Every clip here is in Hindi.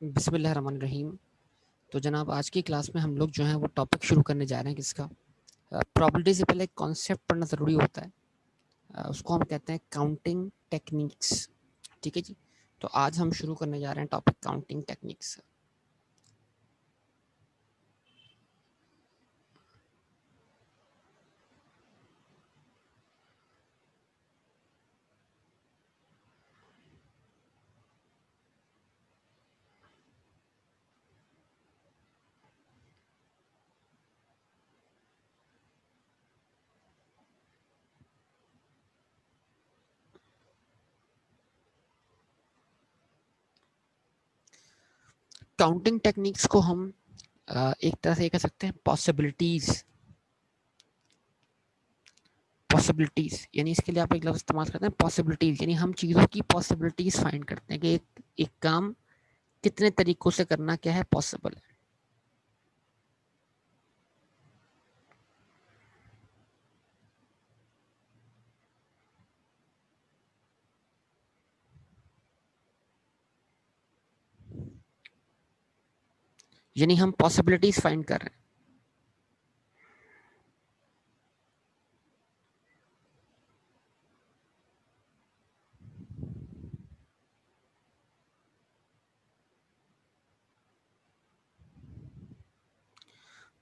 बिस्मिल्लाहिर्रहमानिर्रहीम। तो जनाब आज की क्लास में हम लोग जो है वो टॉपिक शुरू करने जा रहे हैं किसका। प्रोबेबिलिटी से पहले एक कॉन्सेप्ट पढ़ना ज़रूरी होता है। उसको हम कहते हैं काउंटिंग टेक्निक्स। ठीक है जी। तो आज हम शुरू करने जा रहे हैं topic counting techniques. Counting techniques को हम एक तरह से कह सकते हैं पॉसिबिलिटीज यानी इसके लिए आप एक लफ्ज़ इस्तेमाल करते हैं पॉसिबिलिटीज, यानी हम चीज़ों की पॉसिबिलिटीज फाइंड करते हैं कि एक काम कितने तरीकों से करना क्या है पॉसिबल है। यानी हम पॉसिबिलिटीज फाइंड कर रहे हैं।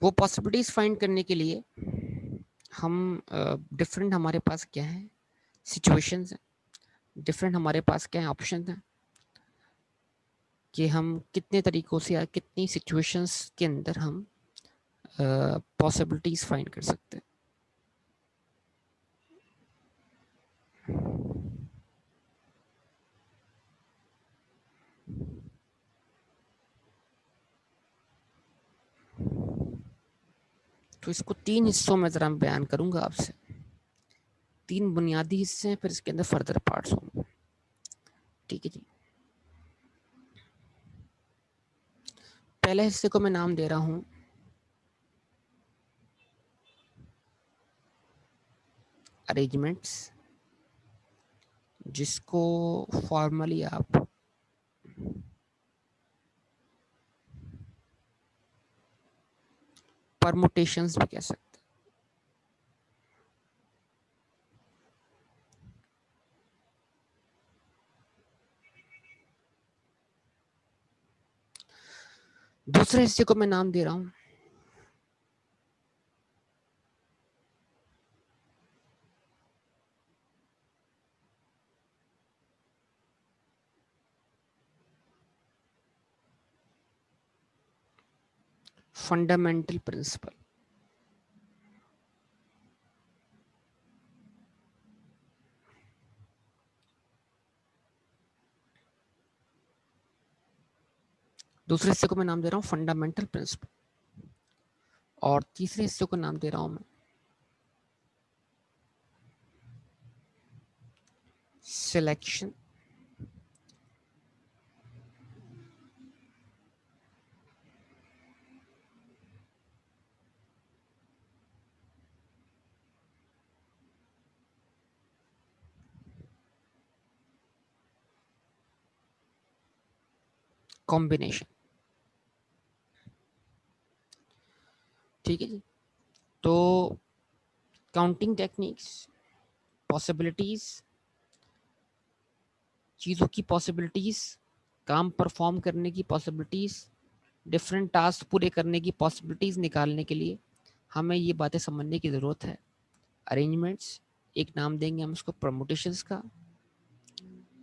वो पॉसिबिलिटीज फाइंड करने के लिए हम डिफरेंट हमारे पास क्या है सिचुएशंस हैं, डिफरेंट हमारे पास क्या है ऑप्शन हैं कि हम कितने तरीकों से या कितनी सिचुएशंस के अंदर हम पॉसिबिलिटीज फाइंड कर सकते हैं। तो इसको तीन हिस्सों में ज़रा बयान करूंगा आपसे। तीन बुनियादी हिस्से हैं, फिर इसके अंदर फर्दर पार्ट्स होंगे। ठीक है जी। पहले हिस्से को मैं नाम दे रहा हूं अरेंजमेंट्स, जिसको फॉर्मली आप परमुटेशंस भी कह सकते हैं। दूसरे हिस्से को मैं नाम दे रहा हूं फंडामेंटल प्रिंसिपल। दूसरे हिस्से को मैं नाम दे रहा हूं फंडामेंटल प्रिंसिपल, और तीसरे हिस्से को नाम दे रहा हूं मैं सिलेक्शन, कॉम्बिनेशन। ठीक है जी। तो काउंटिंग टेक्निक्स, पॉसिबिलिटीज, चीज़ों की पॉसिबिलिटीज, काम परफॉर्म करने की पॉसिबिलिटीज, डिफरेंट टास्क पूरे करने की पॉसिबिलिटीज निकालने के लिए हमें ये बातें समझने की ज़रूरत है। अरेंजमेंट्स, एक नाम देंगे हम उसको परमुटेशंस का।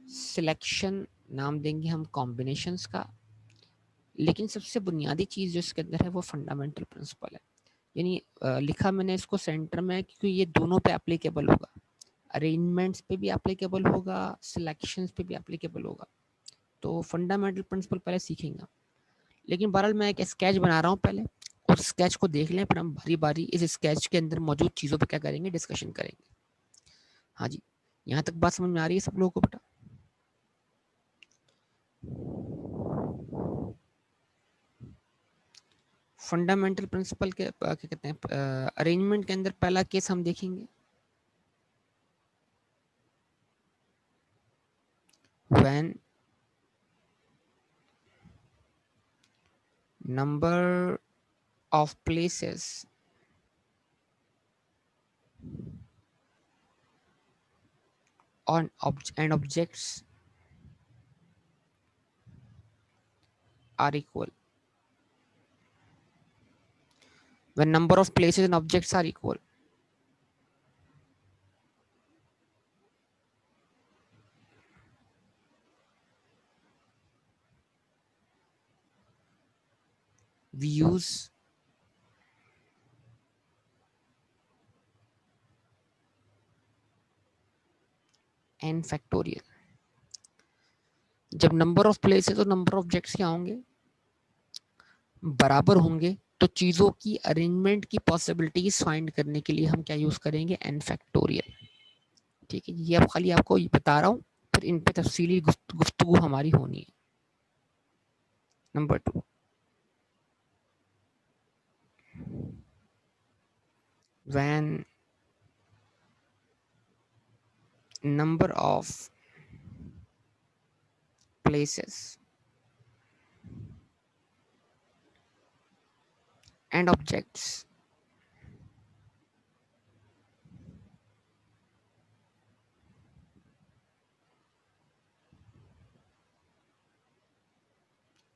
सिलेक्शन, नाम देंगे हम कॉम्बिनेशंस का। लेकिन सबसे बुनियादी चीज़ जो इसके अंदर है वो फंडामेंटल प्रिंसिपल है। यानी लिखा मैंने इसको सेंटर में क्योंकि ये दोनों पे एप्लीकेबल होगा। अरेंजमेंट्स पे भी एप्लीकेबल होगा, सिलेक्शंस पे भी एप्लीकेबल होगा। तो फंडामेंटल प्रिंसिपल पहले सीखेंगे। लेकिन बहरहाल मैं एक स्केच बना रहा हूँ, पहले उस स्केच को देख लें, फिर हम बारी बारी इस स्केच के अंदर मौजूद चीज़ों पर क्या करेंगे, डिस्कशन करेंगे। हाँ जी, यहाँ तक बात समझ में आ रही है सब लोगों को बेटा? फंडामेंटल प्रिंसिपल के क्या कहते हैं, अरेंजमेंट के अंदर पहला केस हम देखेंगे when number of places on and objects are equal. When number of places and objects are equal, we use n factorial. जब नंबर ऑफ प्लेसेस और नंबर ऑफ ऑब्जेक्ट्स क्या होंगे, बराबर होंगे, तो चीजों की अरेंजमेंट की पॉसिबिलिटीज फाइंड करने के लिए हम क्या यूज करेंगे, n फैक्टोरियल। ठीक है, ये अब खाली आपको बता रहा हूँ, फिर इन पे तफसीली गुफ्तगू हमारी होनी है। Number 2, when number of places and objects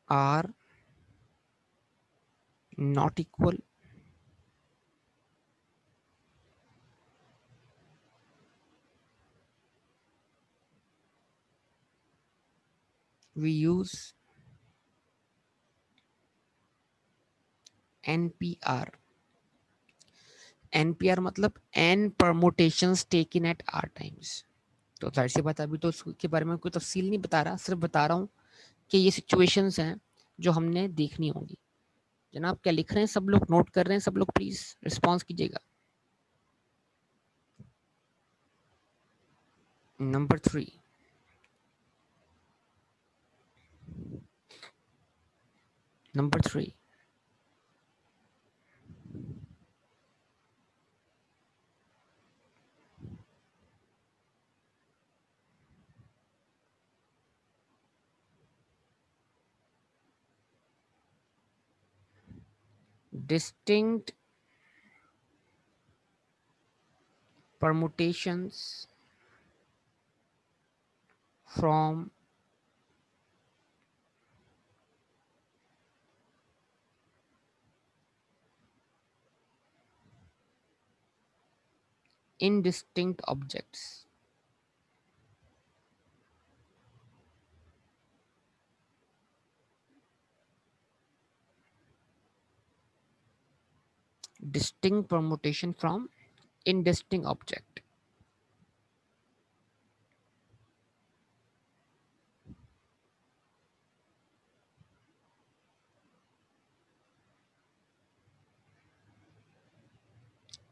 are not equal, we use NPR। NPR मतलब n permutations taken at r times। तो जाहिर सी बात, अभी तो उसके बारे में कोई तफसील नहीं बता रहा, सिर्फ बता रहा हूँ कि ये सिचुएशंस हैं जो हमने देखनी होंगी। जनाब क्या लिख रहे हैं सब लोग, नोट कर रहे हैं सब लोग, प्लीज रिस्पॉन्स कीजिएगा। Number 3, number 3, distinct permutations from indistinct objects। Distinct permutation from indistinct object।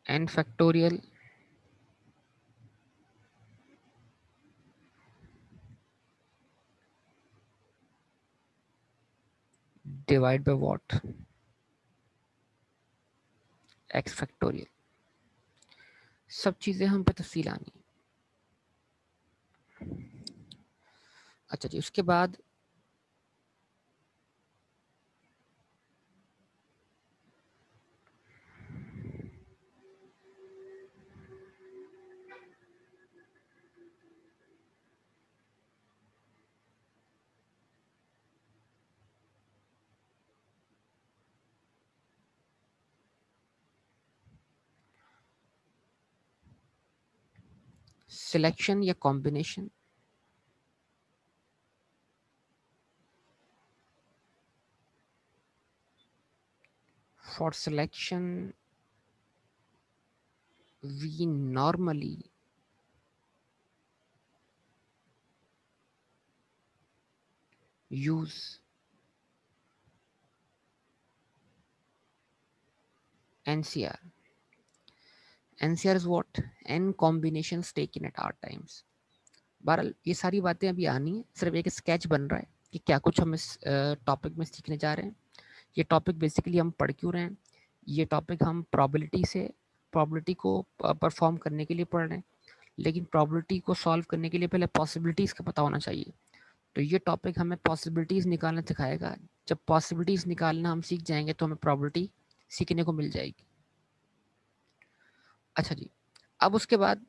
n factorial divide by what, x factorial। सब चीजें हम पे तफसील आनी है। अच्छा जी, उसके बाद सिलेक्शन या combination. For selection we normally use NCR। NCR is what, n combinations taken at r times। बहरहाल ये सारी बातें अभी आनी है, सिर्फ एक स्केच बन रहा है कि क्या कुछ हम इस टॉपिक में सीखने जा रहे हैं। ये टॉपिक बेसिकली हम पढ़ क्यों रहे हैं, ये टॉपिक हम प्रॉबिलिटी को परफॉर्म करने के लिए पढ़ रहे हैं, लेकिन प्रॉबिलिटी को सॉल्व करने के लिए पहले पॉसिबिलिटीज़ का पता होना चाहिए। तो ये टॉपिक हमें पॉसिबिलिटीज निकालना सिखाएगा। जब पॉसिबिलिटीज निकालना हम सीख जाएंगे तो हमें प्रॉबिलिटी सीखने को मिल जाएगी। अच्छा जी, अब उसके बाद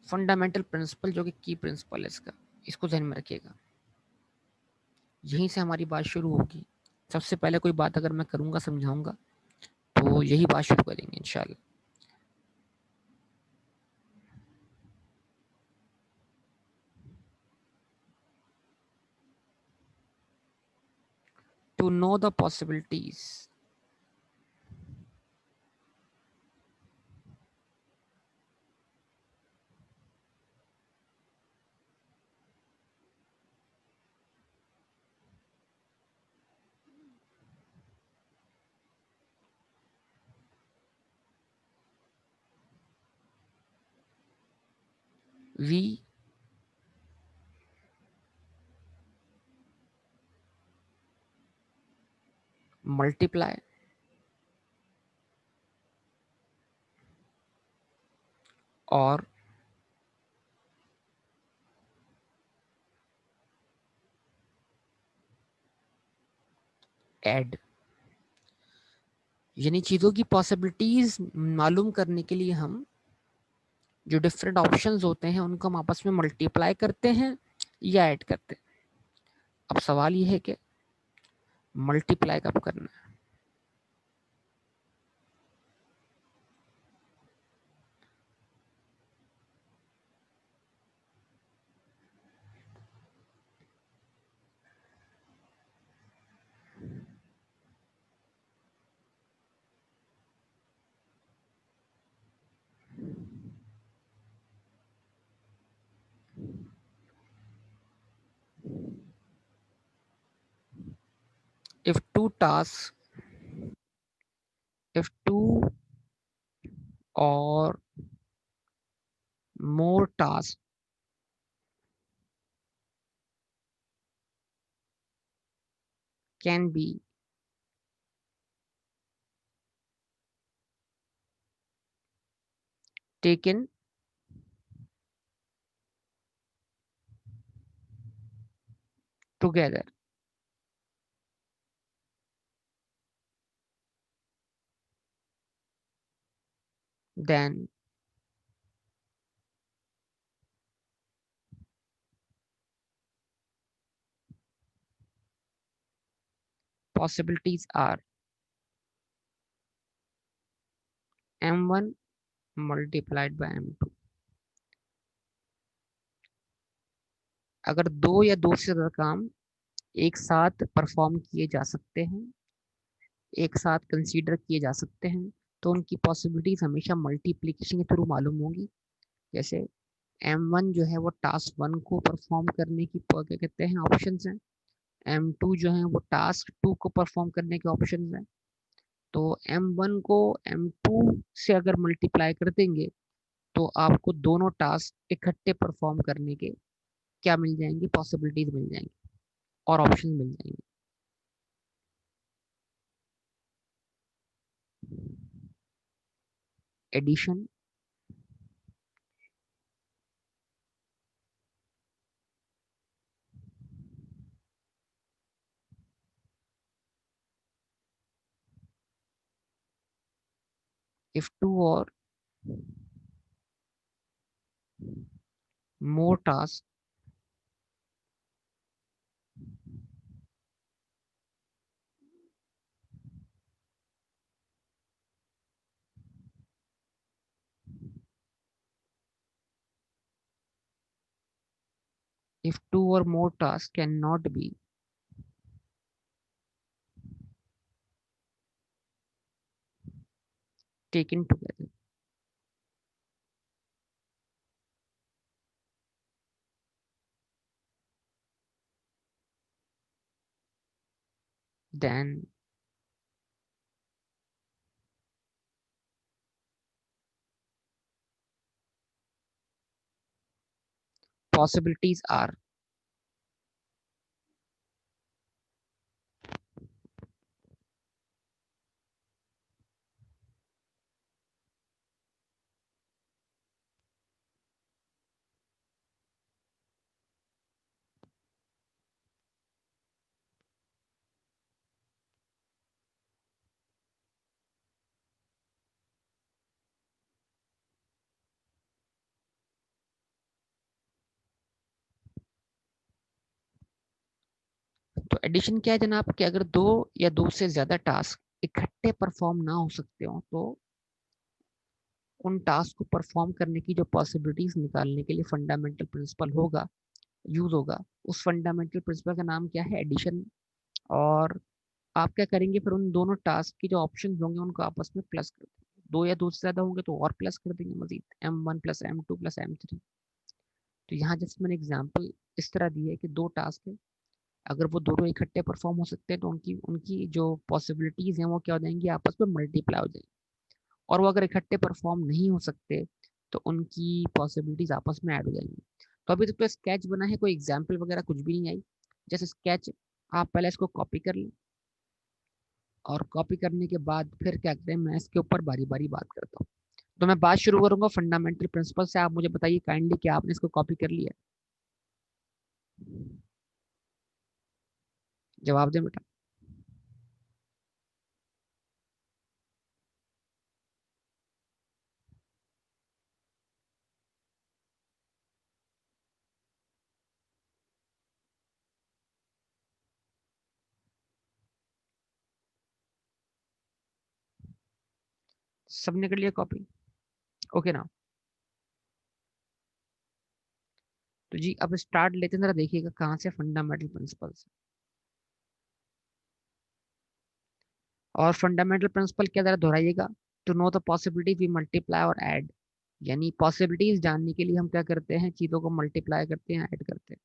फंडामेंटल प्रिंसिपल जो कि की प्रिंसिपल है इसका, इसको ध्यान में रखिएगा। यहीं से हमारी बात शुरू होगी। सबसे पहले कोई बात अगर मैं करूंगा, समझाऊंगा, तो यही बात शुरू करेंगे इंशाल्लाह। To know the possibilities, we multiply और ऐड, यानी चीजों की पॉसिबिलिटीज मालूम करने के लिए हम जो डिफरेंट ऑप्शंस होते हैं उनको हम आपस में मल्टीप्लाई करते हैं या ऐड करते हैं। अब सवाल ये है कि मल्टीप्लाई कब करना है। if two tasks if two or more tasks can be taken together, then possibilities are m1 multiplied by m2। अगर दो या दो से ज्यादा काम एक साथ परफॉर्म किए जा सकते हैं, एक साथ कंसीडर किए जा सकते हैं, तो उनकी पॉसिबिलिटीज हमेशा मल्टीप्लीकेशन के थ्रू मालूम होगी। जैसे M1 जो है वो टास्क वन को परफॉर्म करने की क्या कहते हैं ऑप्शंस हैं, M2 जो है वो टास्क टू को परफॉर्म करने के ऑप्शंस हैं। तो M1 को M2 से अगर मल्टीप्लाई कर देंगे तो आपको दोनों टास्क इकट्ठे परफॉर्म करने के क्या मिल जाएंगे, पॉसिबिलिटीज मिल जाएंगी और ऑप्शन मिल जाएंगे। Addition, if two or more tasks if two or more tasks cannot be taken together, then possibilities are तो एडिशन क्या है जनाब कि अगर दो या दो से ज्यादा टास्क इकट्ठे परफॉर्म ना हो सकते हो तो उन टास्क को परफॉर्म करने की जो पॉसिबिलिटीज निकालने के लिए फंडामेंटल प्रिंसिपल होगा, यूज होगा, उस फंडामेंटल प्रिंसिपल का नाम क्या है? एडिशन। और आप क्या करेंगे फिर उन दोनों टास्क के जो ऑप्शन होंगे उनको आपस में प्लस कर देंगे, दो या दो से ज्यादा होंगे तो और प्लस कर देंगे मजीद, M1 + M2 + M3। तो यहाँ जस्ट मैंने एग्जांपल इस तरह दी है कि दो टास्क है, अगर वो दोनों इकट्ठे परफॉर्म हो सकते हैं तो उनकी उनकी जो पॉसिबिलिटीज हैं वो क्या हो जाएंगी, आपस में मल्टीप्लाई हो जाएंगी। और वो अगर इकट्ठे परफॉर्म नहीं हो सकते तो उनकी पॉसिबिलिटीज आपस में ऐड हो जाएंगी। तो अभी तक तो स्केच बना है, कोई एग्जाम्पल वगैरह कुछ भी नहीं आई। जैसे स्केच, आप पहले इसको कॉपी कर लें और कॉपी करने के बाद फिर क्या करें, मैं इसके ऊपर बारी बारी बात करता हूँ। तो मैं बात शुरू करूंगा फंडामेंटल प्रिंसिपल से। आप मुझे बताइए काइंडली कि आपने इसको कॉपी कर लिया? जवाब दें बेटा। सबने कर लिया कॉपी? ओके ना। तो जी अब स्टार्ट लेते हैं, जरा देखिएगा कहाँ से फंडामेंटल प्रिंसिपल्स। और फंडामेंटल प्रिंसिपल क्या, जरा दोहराइएगा। To know the possibility we multiply और ऐड, यानी पॉसिबिलिटीज जानने के लिए हम क्या करते हैं, चीजों को मल्टीप्लाई करते हैं, ऐड करते हैं।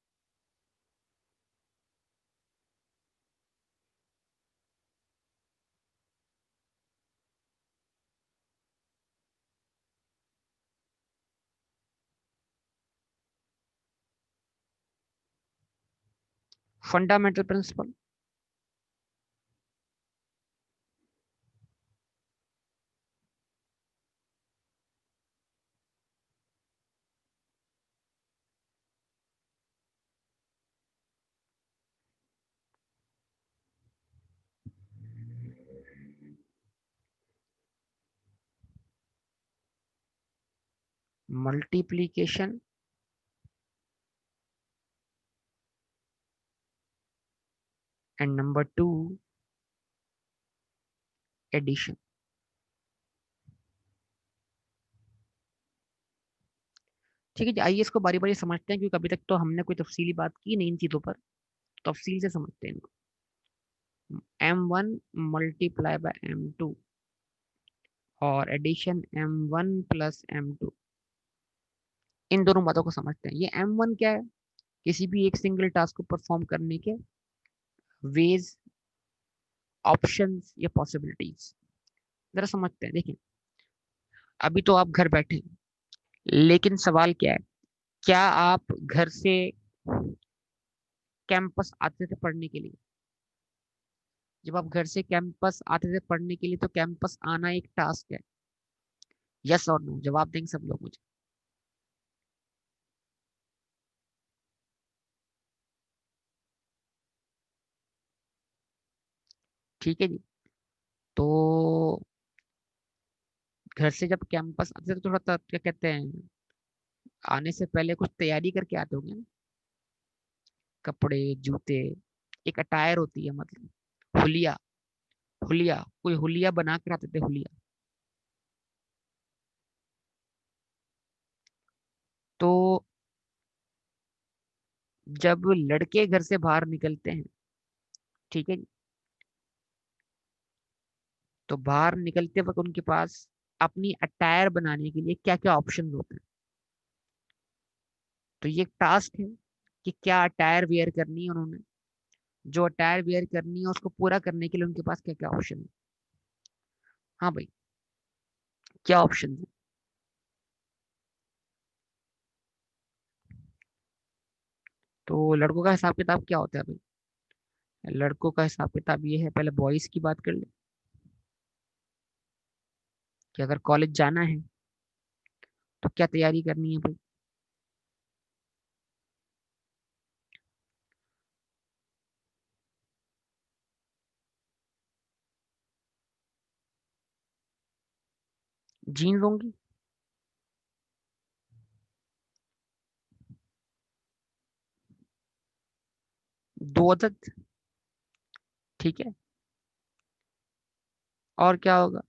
Fundamental principle. Multiplication and number 2 addition. ठीक है जी, आइए इसको बारी बारी समझते हैं, क्योंकि अभी तक तो हमने कोई तफसीली बात की नहीं इन चीजों पर। तफसील से समझते हैं इनको। M1 × M2 और एडिशन M1 + M2, इन दोनों बातों को समझते हैं। ये M1 क्या है? किसी भी एक सिंगल टास्क को परफॉर्म करने के वेज, ऑप्शंस या पॉसिबिलिटीज। जरा समझते हैं, देखिए। अभी तो आप घर बैठे हैं, लेकिन सवाल क्या है, क्या आप घर से कैंपस आते थे पढ़ने के लिए? जब आप घर से कैंपस आते थे पढ़ने के लिए तो कैंपस आना एक टास्क है। यस और नो जवाब देंगे सब लोग मुझे। ठीक है जी। तो घर से जब कैंपस आते थे तो थोड़ा क्या कहते हैं, आने से पहले कुछ तैयारी करके आते होंगे ना, कपड़े, जूते, एक अटायर होती है, मतलब हुलिया। हुलिया, कोई हुलिया बना कर आते थे, हुलिया। तो जब लड़के घर से बाहर निकलते हैं, ठीक है जी, तो बाहर निकलते वक्त उनके पास अपनी अटायर बनाने के लिए क्या क्या ऑप्शन होते हैं। तो ये एक टास्क है कि क्या अटायर वेयर करनी है उन्होंने। जो अटायर वेयर करनी है उसको पूरा करने के लिए उनके पास क्या क्या ऑप्शन है। हाँ भाई, क्या ऑप्शन है? तो लड़कों का हिसाब किताब क्या होता है भाई? लड़कों का हिसाब किताब ये है, पहले बॉयज की बात कर ले, कि अगर कॉलेज जाना है तो क्या तैयारी करनी है भाई? जीन्स होंगी, 2 अदद। ठीक है। और क्या होगा?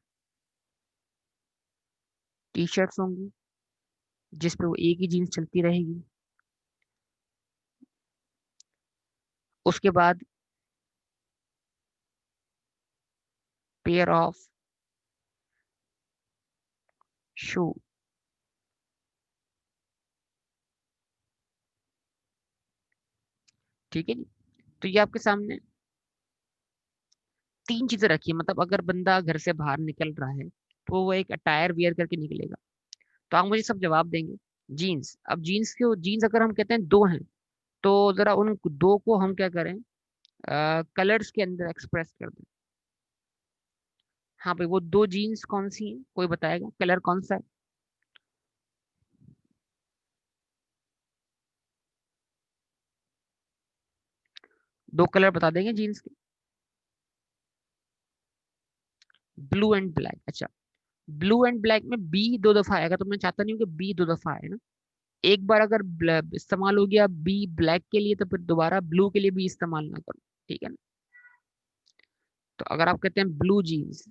टी शर्ट्स होंगी जिसपे वो एक ही जीन्स चलती रहेगी। उसके बाद पेयर ऑफ शू। ठीक है जी। तो ये आपके सामने तीन चीजें रखी है, मतलब अगर बंदा घर से बाहर निकल रहा है तो वो एक अटायर वियर करके निकलेगा। तो आप मुझे सब जवाब देंगे। जीन्स, अब जीन्स के जीन्स अगर हम कहते हैं दो हैं, तो जरा उन दो को हम क्या करें, कलर्स के अंदर एक्सप्रेस कर दें। हाँ भाई, वो दो जीन्स कौन सी हैं, कोई बताएगा कलर कौन सा है? दो कलर बता देंगे जीन्स के। ब्लू एंड ब्लैक, अच्छा। ब्लू एंड ब्लैक में बी दो दफा आएगा, तो मैं चाहता नहीं हूँ कि बी दो दफा आए ना। एक बार अगर इस्तेमाल हो गया बी ब्लैक के लिए, तो फिर दोबारा ब्लू के लिए भी इस्तेमाल ना करो। ठीक है ना? तो अगर आप कहते हैं ब्लू जीन्स,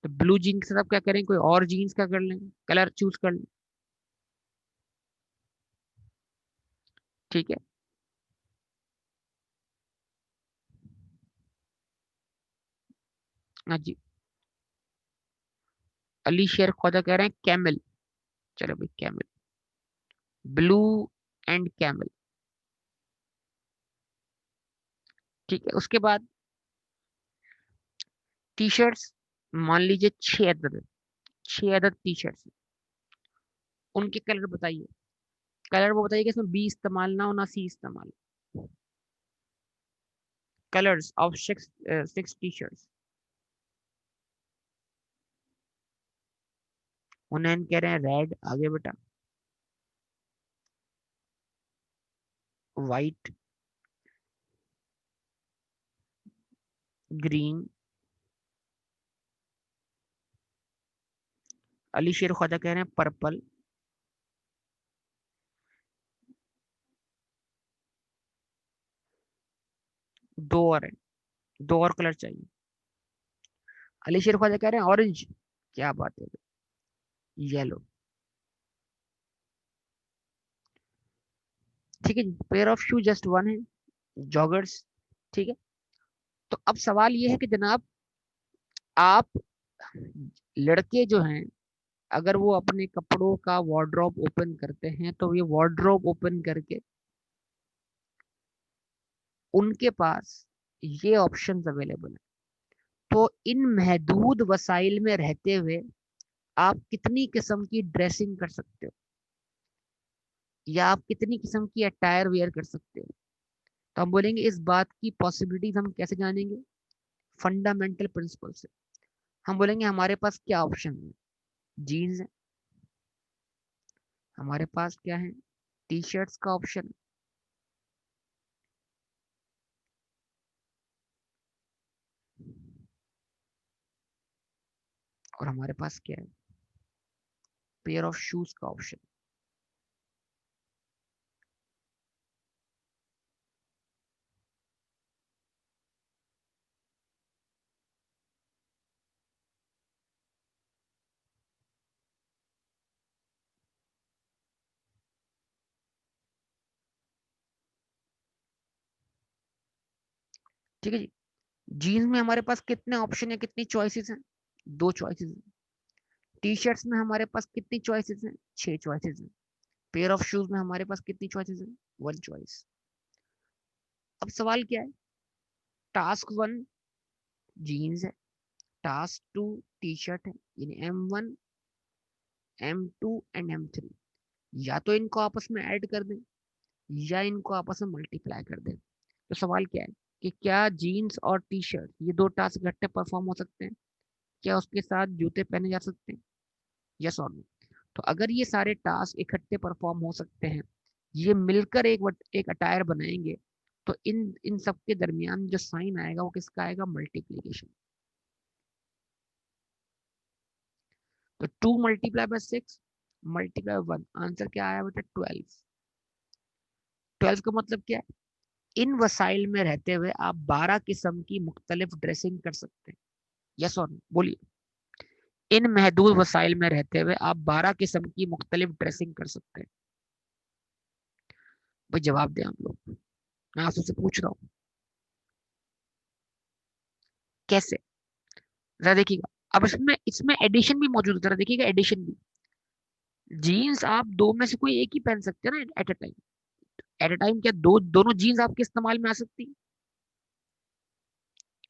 तो ब्लू जीन्स के साथ आप क्या करें, कोई और जीन्स का कर लें, कलर चूज कर लें। ठीक है। हाँ जी। अली शेर ख्वाजा कह रहे हैं कैमल। चलो भाई कैमल, ब्लू एंड कैमल। ठीक है। उसके बाद टी शर्ट्स, मान लीजिए 6 अदद है, 6 अदद टी शर्ट्स। उनके कलर बताइए। कलर वो बताइए कि इसमें बी इस्तेमाल ना हो ना सी इस्तेमाल। Colours of six, 6 T shirts. उन्हें कह रहे हैं रेड, आगे बेटा। White, green. अली शेर ख्वाजा कह रहे हैं पर्पल। दो और है, दो और कलर चाहिए। अली शेर ख्वाजा कह रहे हैं ऑरेंज। क्या बात है, येलो। ठीक है जी। Pair of shoe just one है, जॉगर्स। ठीक है। तो अब सवाल ये है कि जनाब, आप लड़के जो हैं, अगर वो अपने कपड़ों का वार्डरोब ओपन करते हैं, तो ये वार्डरोब ओपन करके उनके पास ये ऑप्शंस अवेलेबल है। तो इन महदूद वसाइल में रहते हुए आप कितनी किस्म की ड्रेसिंग कर सकते हो, या आप कितनी किस्म की अटायर वेयर कर सकते हो? तो हम बोलेंगे इस बात की पॉसिबिलिटीज हम कैसे जानेंगे? फंडामेंटल प्रिंसिपल से। हम बोलेंगे हमारे पास क्या ऑप्शन है। जीन्स है, हमारे पास क्या है, टी शर्ट्स का ऑप्शन, और हमारे पास क्या है, पेयर ऑफ शूज का ऑप्शन। ठीक है जी। जीन्स में हमारे पास कितने ऑप्शन है, कितनी चॉइसेस हैं? दो चॉइसेस हैं। टी शर्ट्स में हमारे पास कितनी चॉइसेस हैं? 6 चॉइसेस हैं। पेयर ऑफ शूज में हमारे पास कितनी चॉइसेस हैं? 1 चॉइस। अब सवाल क्या है? टास्क वन जीन्स है, टास्क टू टी शर्ट है, यानी M1, M2 एंड M3। या तो इनको आपस में ऐड कर दें, या इनको आपस में मल्टीप्लाई कर दें। तो सवाल क्या है कि क्या जीन्स और टी शर्ट ये दो टास्क इकट्ठे परफॉर्म हो सकते हैं? क्या उसके साथ जूते पहने जा सकते हैं? यस और नो? तो अगर ये सारे टास्क इकट्ठे परफॉर्म हो सकते हैं, ये मिलकर एक अटायर बनाएंगे, तो इन इन सब के दरमियान जो साइन आएगा वो किसका आएगा? मल्टीप्लीकेशन। तो 2 × 6 × 1, आंसर क्या आया बेटा? 12। 12 का मतलब क्या है? इन वसाइल में रहते हुए आप 12 किस्म की मुख्तलिफ ड्रेसिंग कर सकते हैं। यस और नो बोलिए। इन महदूद वसाइल में रहते हुए आप 12 किस्म की मुख्तलिफ ड्रेसिंग कर सकते हैं। भाई जवाब दें आप लोग, मैं आपसे पूछ रहा हूँ कैसे, जरा देखिएगा। अब इसमें इसमें एडिशन भी मौजूद है, जरा देखिएगा एडिशन भी। जीन्स आप दो में से कोई एक ही पहन सकते हैं ना at a time. At a time क्या दो दोनों जीन्स आपके इस्तेमाल में आ सकती है?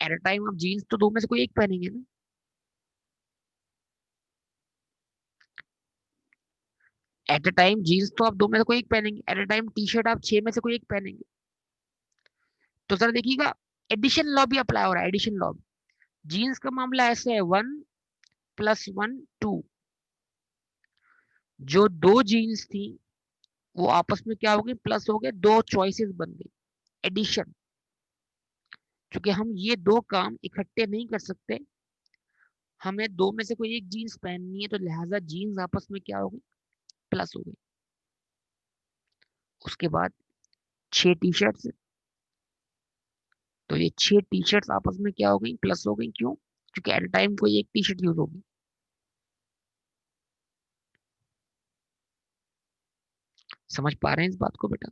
एट अ टाइम आप जीन्स तो दो में से कोई एक पहनेंगे ना। एट अ टाइम जीन्स तो आप दो में से कोई एक पहनेंगे, at a time T shirt आप छह में से कोई एक पहनेंगे। तो जरा देखिएगा, एडिशन लॉ भी अप्लाई हो रहा है, एडिशन लॉ। जीन्स का मामला ऐसे है, 1 + 1 2। जो दो जीन्स थी वो आपस में क्या हो गई, प्लस हो गए, दो चॉइसेस बन गई, एडिशन। क्योंकि हम ये दो काम इकट्ठे नहीं कर सकते, हमें दो में से कोई एक जीन्स पहननी है, तो लिहाजा जीन्स आपस में क्या हो गई, प्लस हो गई। उसके बाद 6 टी शर्ट्स, तो ये 6 टी शर्ट्स आपस में क्या हो गई, प्लस हो गई। क्यों? क्योंकि एट टाइम कोई एक टी शर्ट यूज होगी। समझ पा रहे हैं इस बात को बेटा?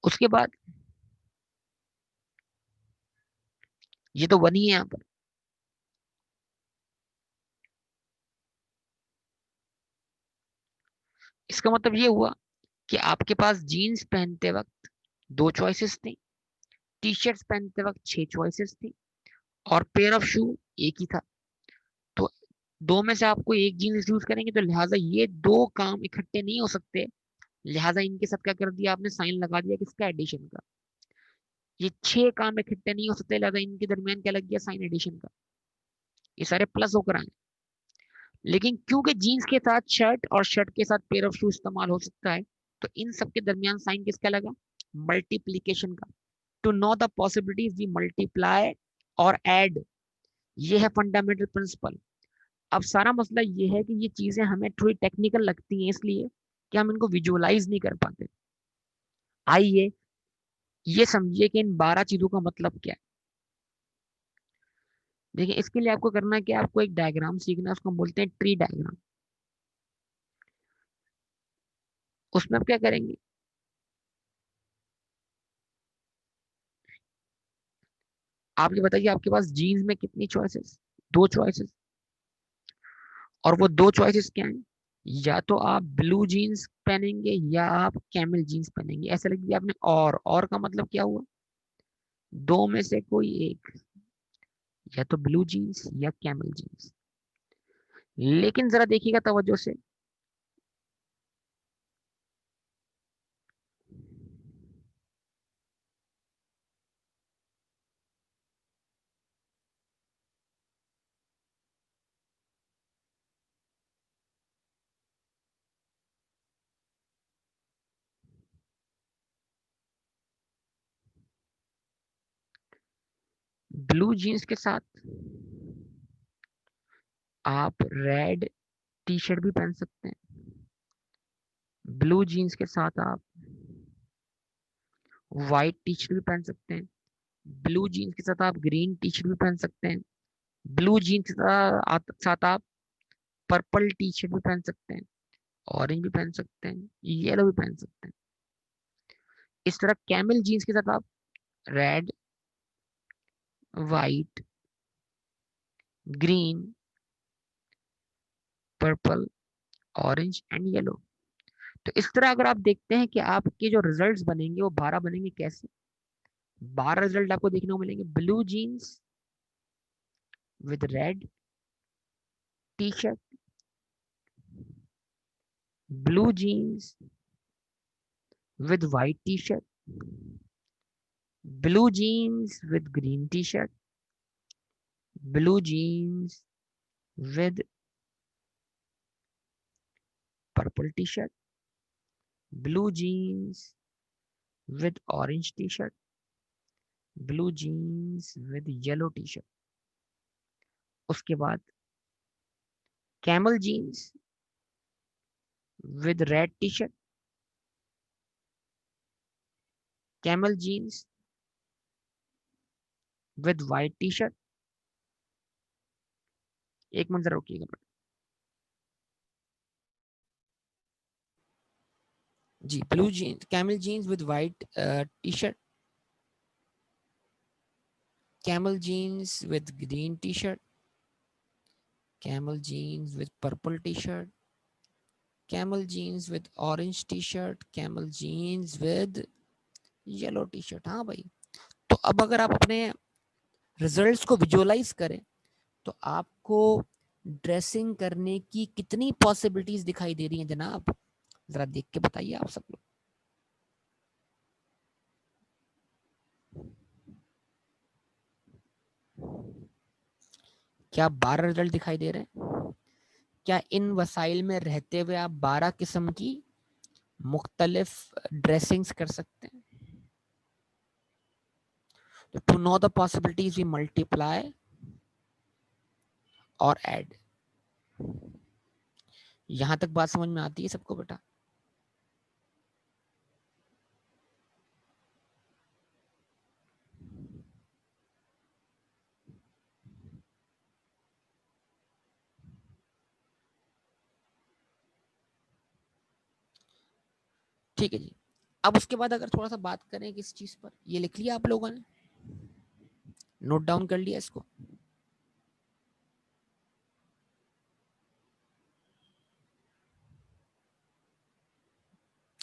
उसके बाद ये तो वन ही है यहाँ पर। इसका मतलब ये हुआ कि आपके पास जीन्स पहनते वक्त दो चॉइसेस थी, टी शर्ट्स पहनते वक्त 6 चॉइसेस थी, और पेयर ऑफ शू एक ही था। तो दो में से आप कोई एक जीन्स यूज करेंगे, तो लिहाजा ये दो काम इकट्ठे नहीं हो सकते। लिहाजा इनके साथ क्या कर दिया आपने, साइन लगा दिया किसका, एडिशन का। ये 6 काम इकट्ठे नहीं हो सकते, लिहाजा इनके दरमियान क्या लग गया, साइन एडिशन का। ये सारे प्लस होकर आए। लेकिन क्योंकि जीन्स के साथ शर्ट और शर्ट के साथ पेयर ऑफ शू इस्तेमाल हो सकता है, तो इन सब के दरमियान साइन किसका लगा, मल्टीप्लीकेशन का। To know the possibilities we multiply और ऐड, ये है फंडामेंटल प्रिंसिपल। अब सारा मसला ये है कि ये चीजें हमें थोड़ी टेक्निकल लगती हैं, इसलिए कि हम इनको विजुअलाइज नहीं कर पाते। आइए ये समझिए कि इन 12 चीजों का मतलब क्या है। देखिए इसके लिए आपको करना है कि आपको एक डायग्राम सीखना है, उसको हम बोलते हैं ट्री डायग्राम। उसमें आप क्या करेंगे, आप ये बताइए आपके पास जीन्स में कितनी चॉइसेस, दो चॉइसेस। और वो दो चॉइसेस क्या हैं, या तो आप ब्लू जीन्स पहनेंगे या आप कैमल जीन्स पहनेंगे। ऐसा लग दिया आपने, और का मतलब क्या हुआ, दो में से कोई एक, या तो ब्लू जीन्स या कैमल जीन्स। लेकिन जरा देखिएगा तवज्जो से, ब्लू जीन्स के साथ आप रेड टी शर्ट भी पहन सकते हैं। ब्लू जीन्स के साथ आप व्हाइट टी शर्ट भी पहन सकते हैं। ब्लू जीन्स के साथ आप ग्रीन टी शर्ट भी पहन सकते हैं। ब्लू जीन्स के साथ आप पर्पल टी शर्ट भी पहन सकते हैं, ऑरेंज भी पहन सकते हैं, येलो भी पहन सकते हैं। इस तरह कैमल जीन्स के साथ आप red, white, green, purple, orange and yellow. तो इस तरह अगर आप देखते हैं कि आपके जो रिजल्ट्स बनेंगे वो 12 बनेंगे कैसे। 12 रिजल्ट आपको देखने को मिलेंगे, blue jeans with red T shirt, blue jeans with white T shirt, blue jeans with green T shirt, blue jeans with purple T shirt, blue jeans with orange T shirt, blue jeans with yellow T shirt. उसके बाद camel jeans with red t-shirt, camel jeans with white t-shirt. एक मिनट जरा रुकिएगा जी। Blue jeans, camel jeans with white T shirt, camel jeans with green t-shirt, camel jeans with purple t-shirt, camel jeans with orange t-shirt, camel jeans with yellow T shirt. हाँ भाई, तो अब अगर आप अपने रिजल्ट्स को विजुअलाइज करें तो आपको ड्रेसिंग करने की कितनी पॉसिबिलिटीज दिखाई दे रही हैं जनाब, जरा देख के बताइए आप सब लोग। क्या 12 रिजल्ट दिखाई दे रहे हैं? क्या इन वसाइल में रहते हुए आप 12 किस्म की मुख्तलिफ ड्रेसिंग्स कर सकते हैं? तो to know the possibilities we multiply और ऐड। यहां तक बात समझ में आती है सबको बेटा? ठीक है जी। अब उसके बाद अगर थोड़ा सा बात करें किस चीज पर, ये लिख लिया आप लोगों ने, नोट डाउन कर लिया इसको?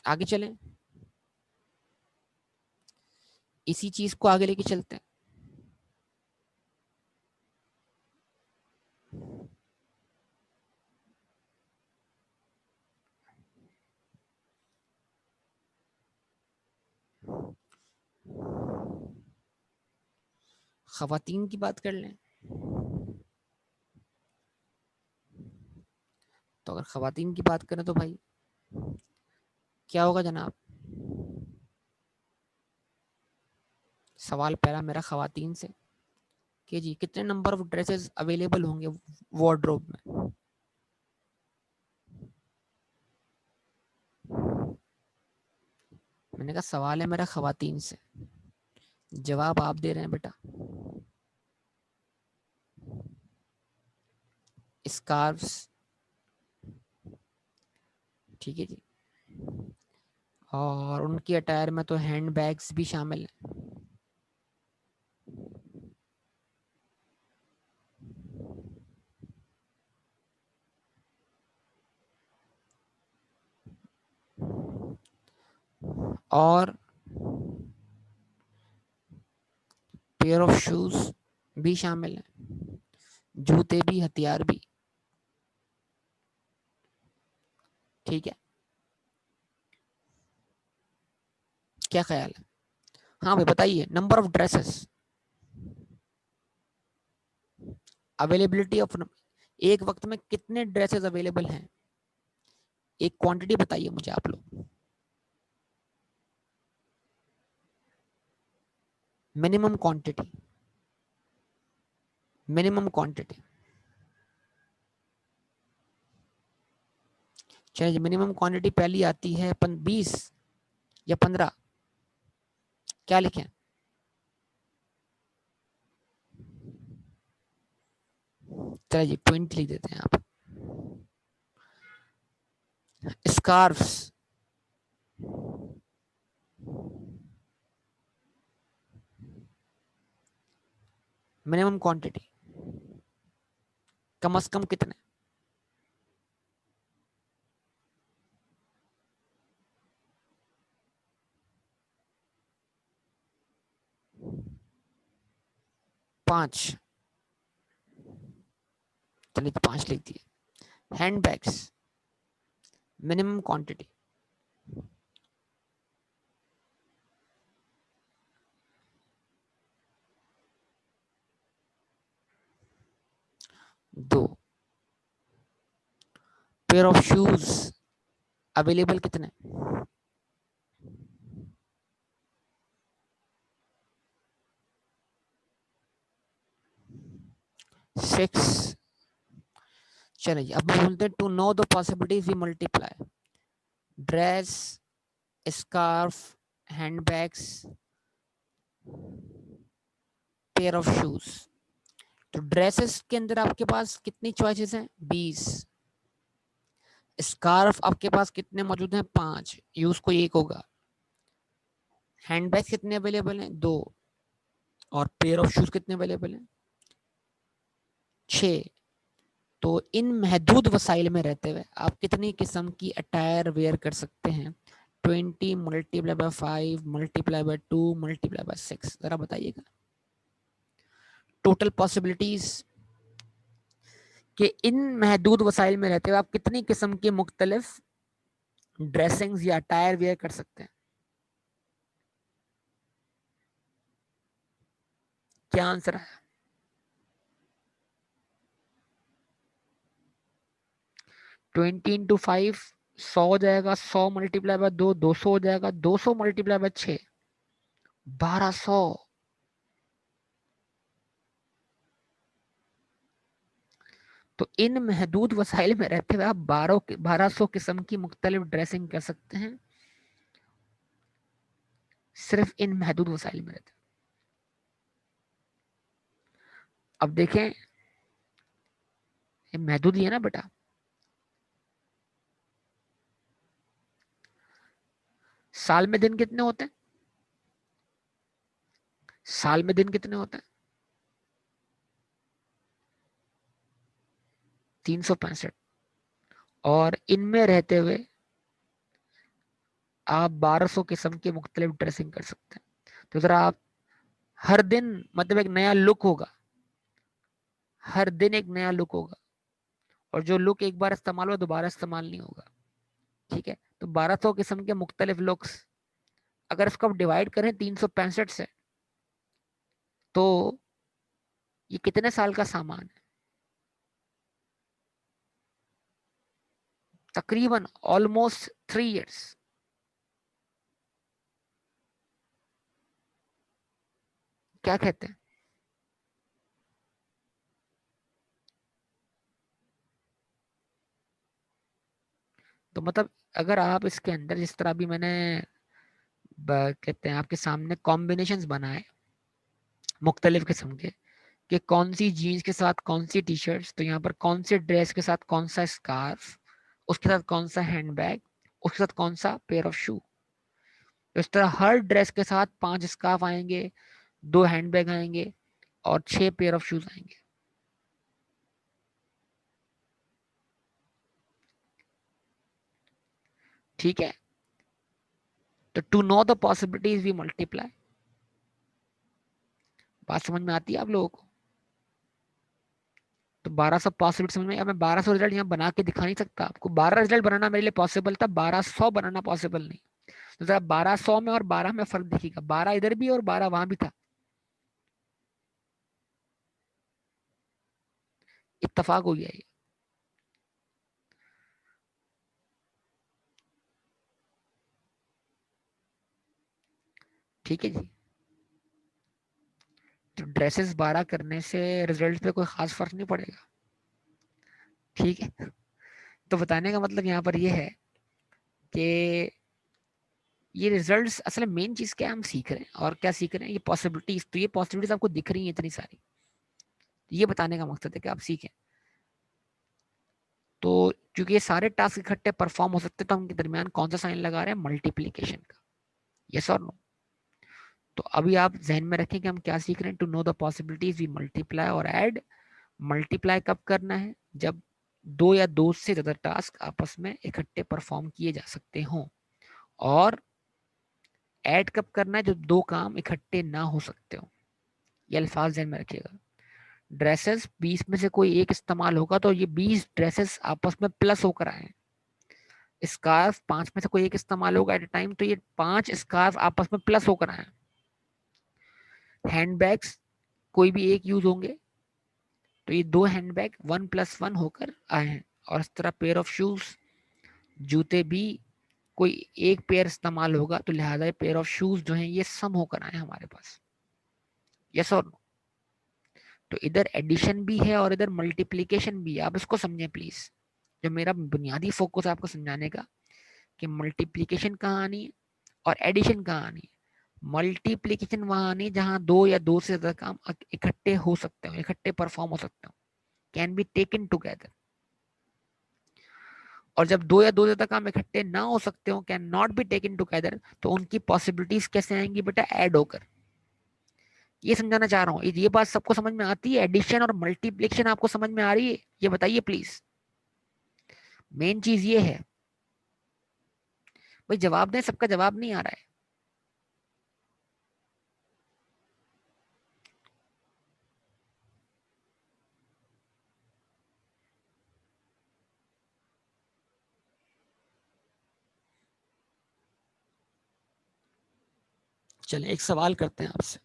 आगे चलें, इसी चीज को आगे लेके चलते हैं। खवातीन की बात कर लें, तो अगर खवातीन की बात करें तो भाई क्या होगा जनाब? सवाल पहला मेरा खवातीन से कि जी कितने नंबर ऑफ ड्रेसेस अवेलेबल होंगे वार्डरोब में? मैंने कहा सवाल है मेरा खवातीन से, जवाब आप दे रहे हैं बेटा। स्कार्फ्स, ठीक है जी, और उनकी अटायर में तो हैंड बैग्स भी शामिल हैं। और पेयर ऑफ शूज भी शामिल हैं, जूते भी, हथियार भी। ठीक है, क्या ख्याल है? हाँ भाई बताइए, number of dresses, availability of, एक वक्त में कितने ड्रेसेस अवेलेबल हैं, एक क्वांटिटी बताइए मुझे आप लोग। Minimum quantity, minimum quantity. चलिए, मिनिमम क्वांटिटी पहली आती है 20 या 15, क्या लिखें? चलिए 20 लिख देते हैं आप। स्कार्फ्स, मिनिमम क्वांटिटी कम से कम कितने? पांच। चलिए तो 5 लिख दिए। हैंड बैग्स, मिनिमम क्वांटिटी, दो। पेयर ऑफ शूज अवेलेबल कितने? 6। चलिए अब बोलते हैं to know the possibilities we multiply. Dress, scarf, handbags, pair of shoes. तो ड्रेसेस के अंदर आपके पास कितनी चॉइसेस हैं? 20। स्कार्फ आपके पास कितने मौजूद हैं? 5, यूज कोई एक होगा। हैंडबैग कितने अवेलेबल हैं? 2। और पेयर ऑफ शूज कितने अवेलेबल हैं? 6। तो इन महदूद वसाइल में रहते हुए आप कितनी किस्म की अटायर वेयर कर सकते हैं? 20 multiply by 5 multiply by 2 multiply by 6, जरा बताइएगा। टोटल पॉसिबिलिटीज कि इन महदूद वसाइल में रहते हुए आप कितनी किस्म की मुख्तलिफ ड्रेसिंग्स या अटायर वेयर कर सकते हैं? क्या आंसर है? 20 इंटू 5 100 हो जाएगा, 100 मल्टीप्लाई बाय 2 200 हो जाएगा, 200 मल्टीप्लाई बाय 6 1200। तो इन महदूद वसाइल में रहते हुए आप 1200 किस्म की मुख्तलिफ ड्रेसिंग कर सकते हैं, सिर्फ इन महदूद वसाइल में रहते। अब देखें, ये महदूद ही है ना बेटा। साल में दिन कितने होते हैं? साल में दिन कितने होते हैं? 365। और इनमें रहते हुए आप 1200 किस्म की मुख्तलिफ ड्रेसिंग कर सकते हैं। तो जरा आप हर दिन, मतलब एक नया लुक होगा, हर दिन एक नया लुक होगा, और जो लुक एक बार इस्तेमाल हुआ दोबारा इस्तेमाल नहीं होगा। ठीक है, तो 1200 किस्म के मुख्तलिफ लुक्स, अगर इसको आप डिवाइड करें 365 से, तो ये कितने साल का सामान है? तकरीबन ऑलमोस्ट 3 इयर्स। क्या कहते हैं? तो मतलब अगर आप इसके अंदर जिस तरह भी मैंने कहते हैं आपके सामने कॉम्बिनेशंस बनाए मुख्तलिफ किस्म के, कि कौन सी जीन्स के साथ कौन सी टी शर्ट्स, तो यहाँ पर कौन से ड्रेस के साथ कौन सा स्कार्फ, उसके साथ कौन सा हैंडबैग, उसके साथ कौन सा पेयर ऑफ शू। तो इस तरह हर ड्रेस के साथ 5 स्कार्फ आएंगे, 2 हैंडबैग आएंगे, और 6 पेयर ऑफ शूज आएंगे। ठीक है, तो to know the possibilities we multiply. बात समझ में आती है आप लोगों को? तो 1200 पॉसिबिलिटी समझ में, अब मैं 1200 रिजल्ट यहाँ बना के दिखा नहीं सकता आपको। 12 रिजल्ट बनाना मेरे लिए पॉसिबल था, 1200 बनाना पॉसिबल नहीं। तो जरा 1200 में और 12 में फर्क दिखेगा, 12 इधर भी और 12 वहां भी था। इत्तेफाक हो गया ये। ठीक है जी। तो ड्रेसेस 12 करने से रिजल्ट पे कोई खास फर्क नहीं पड़ेगा। ठीक है, तो बताने का मतलब यहाँ पर ये है कि ये रिजल्ट्स असल में मेन चीज क्या है, हम सीख रहे हैं, और क्या सीख रहे हैं? ये पॉसिबिलिटीज। तो ये पॉसिबिलिटीज आपको दिख रही हैं इतनी सारी, ये बताने का मकसद है कि आप सीखें। तो क्योंकि ये सारे टास्क इकट्ठे परफॉर्म हो सकते हैं, तो हम इनके दरमियान कौन सा साइन लगा रहे हैं? मल्टीप्लीकेशन का। यस और नो? तो अभी आप जहन में रखें कि हम क्या सीख रहे हैं। To know the possibilities we multiply और ऐड। मल्टीप्लाई कब करना है? जब दो या दो से ज्यादा टास्क आपस में इकट्ठे परफॉर्म किए जा सकते हों। और ऐड कब करना है? जब दो काम इकट्ठे ना हो सकते हो। ये अल्फाज ध्यान में रखिएगा। ड्रेसेस 20 में से कोई एक इस्तेमाल होगा तो ये 20 ड्रेसेस आपस में प्लस होकर आए। स्कार्फ 5 में से कोई एक इस्तेमाल होगा एट ए टाइम, तो ये 5 स्कार्फ आपस में प्लस होकर आए। हैंडबैग्स कोई भी एक यूज होंगे, तो ये 2 हैंडबैग 1+1 होकर आए हैं। और इस तरह पेयर ऑफ शूज, जूते भी कोई एक पेयर इस्तेमाल होगा, तो लिहाजा पेयर ऑफ शूज जो हैं ये सम होकर आए हमारे पास। यस और नो? तो इधर एडिशन भी है और इधर मल्टीप्लीकेशन भी है। आप इसको समझें प्लीज, जो मेरा बुनियादी फोकस है आपको समझाने का, कि मल्टीप्लीकेशन कहाँ आनी है और एडिशन कहाँ आनी है। मल्टीप्लीकेशन वहां आनी है जहां दो या दो से ज्यादा काम इकट्ठे हो सकते हो, इकट्ठे परफॉर्म हो सकते हो, कैन बी टेकन टुगेदर। और जब दो या दो से ज्यादा काम इकट्ठे ना हो सकते हो, can not be taken together, तो उनकी पॉसिबिलिटीज कैसे आएंगी बेटा, ऐड होकर। ये समझाना चाह रहा हूँ। ये बात सबको समझ में आती है? एडिशन और मल्टीप्लिकेशन आपको समझ में आ रही है? ये बताइए प्लीज। मेन चीज ये है भाई, जवाब दें, सबका जवाब नहीं आ रहा है। चलिए एक सवाल करते हैं आपसे।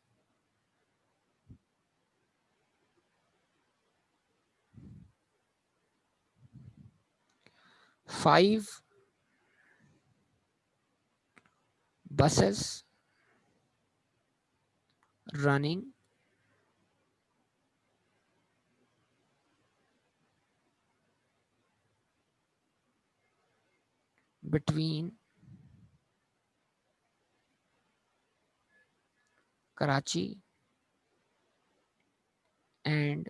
5 buses running between Karachi and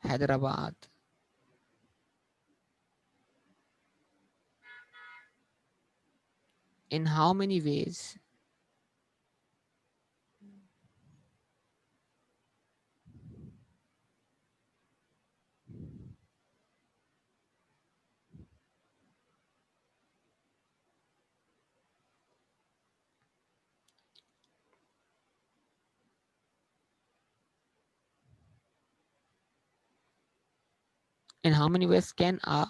Hyderabad in how many ways can a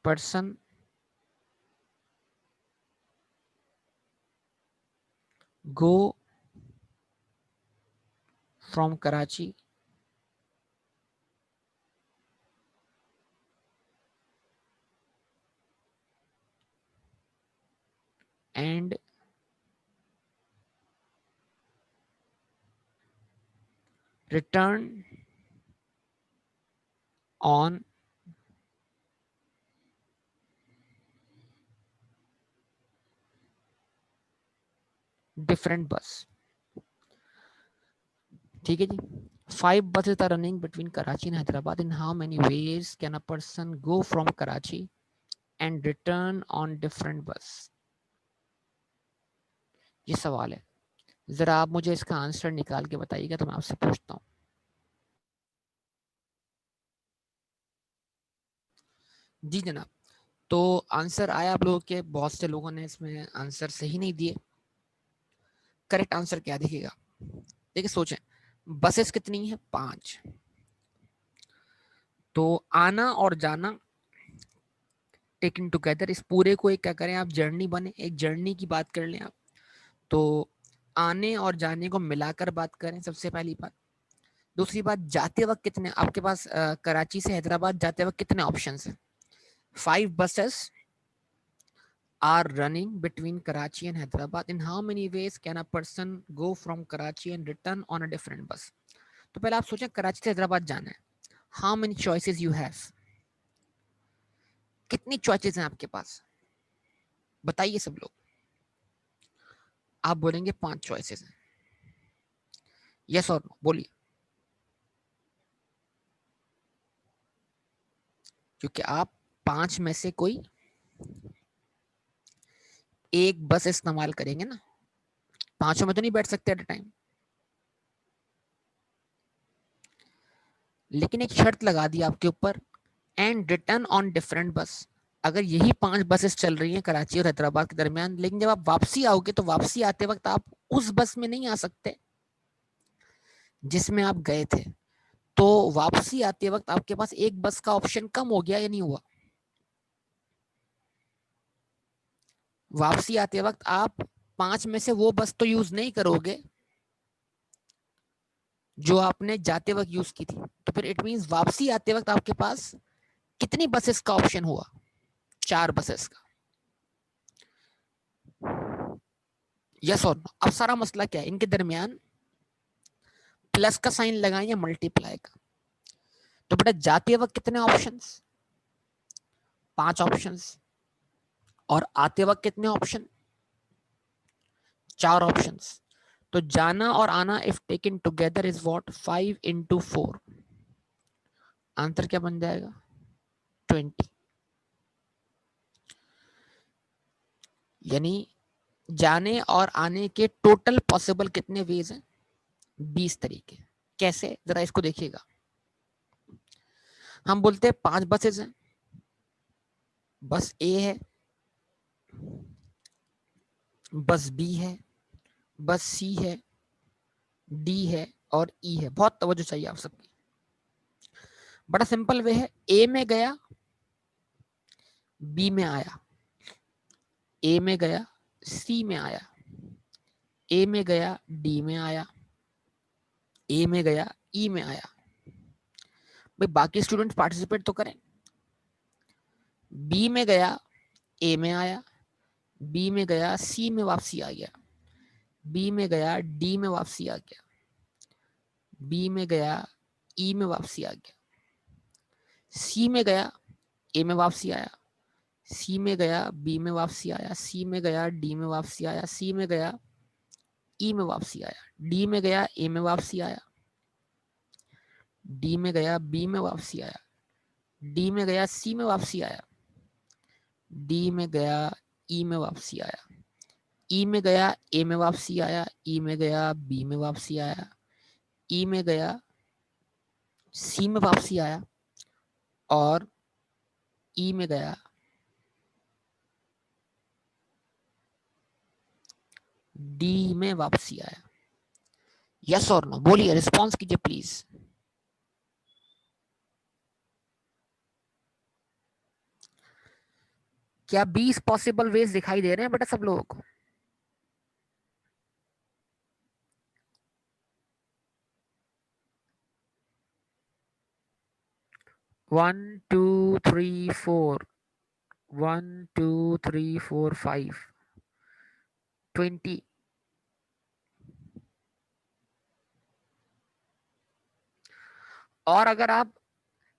person go from Karachi and return on different bus? ठीक है जी। 5 buses are running between Karachi and Hyderabad. In how many ways can a person go from Karachi and return on different bus? ये सवाल है। जरा आप मुझे इसका आंसर निकाल के बताइएगा तो मैं आपसे पूछता हूँ। जी जनाब। तो आंसर आया आप लोगों के, बहुत से लोगों ने इसमें आंसर सही नहीं दिए। करेक्ट आंसर क्या दिखेगा? देखिए सोचें, बसेस कितनी है? 5। तो आना और जाना टेकन टुगेदर, इस पूरे को एक क्या करें आप, जर्नी बने, एक जर्नी की बात कर लें आप। तो आने और जाने को मिलाकर बात करें, सबसे पहली बात। दूसरी बात, जाते वक्त कितने आपके पास, कराची से हैदराबाद जाते वक्त कितने ऑप्शन है? 5 buses are running between Karachi and Hyderabad. In how many ways can a person go from Karachi and return on a different bus? तो पहले आप सोचें, कराची से हैदराबाद जाना है, how many choices you have? कितनी चॉइसेस हैं आपके पास? बताइए सब लोग। आप बोलेंगे 5 चॉइसेस हैं। यस और नो बोलिए। क्योंकि आप 5 में से कोई एक बस इस्तेमाल करेंगे ना, पांचों में तो नहीं बैठ सकते एट अ टाइम। लेकिन एक शर्त लगा दी आपके ऊपर, एंड रिटर्न ऑन डिफरेंट बस। अगर यही 5 बसेस चल रही हैं कराची और हैदराबाद के दरमियान, लेकिन जब आप वापसी आओगे तो वापसी आते वक्त आप उस बस में नहीं आ सकते जिसमें आप गए थे। तो वापसी आते वक्त आपके पास एक बस का ऑप्शन कम हो गया या नहीं हुआ? वापसी आते वक्त आप 5 में से वो बस तो यूज नहीं करोगे जो आपने जाते वक्त यूज की थी। तो फिर इट मींस वापसी आते वक्त आपके पास कितनी बसेस का ऑप्शन हुआ? 4 बसेस का। यस और नो? अब सारा मसला क्या है, इनके दरमियान प्लस का साइन लगाएं या मल्टीप्लाई का? तो बेटा जाते वक्त कितने ऑप्शंस? 5 ऑप्शंस। और आते वक्त कितने ऑप्शन? 4 ऑप्शंस। तो जाना और आना if taken together is what? 5 into 4। Answer क्या बन जाएगा? 20। यानी जाने और आने के टोटल पॉसिबल कितने वेज हैं? 20 तरीके। कैसे, जरा इसको देखिएगा। हम बोलते हैं 5 बसेस हैं। बस ए है, बस बी है, बस सी है, डी है और ई है। बहुत तवज्जो चाहिए आप सबकी। बड़ा सिंपल वे है, ए में गया, बी में आया, ए में गया, सी में आया, ए में गया, डी में आया, ए में गया, ई में आया। भाई बाकी स्टूडेंट पार्टिसिपेट तो करें। बी में गया, ए में आया, बी में गया, सी में वापसी आ गया, बी में गया, डी में वापसी आ गया, बी में गया, ई में वापसी आ गया, सी में गया, ए में वापसी आया, सी में गया, बी में वापसी आया, सी में गया, डी में वापसी आया, सी में गया, ई में वापसी आया, डी में गया, ए में वापसी आया, डी में गया, बी में वापसी आया, डी में गया, सी में वापसी आया, डी में गया, ई में वापसी आया, ई में गया, ए में वापसी आया, ई में गया, बी में वापसी आया, ई में गया, सी में वापसी आया और ई में गया, डी में वापसी आया। यस और नो बोलिए, रिस्पॉन्स कीजिए प्लीज। क्या 20 पॉसिबल वेज दिखाई दे रहे हैं बेटा सब लोगों को? One two three four, 1 2 3 4 5, 20। और अगर आप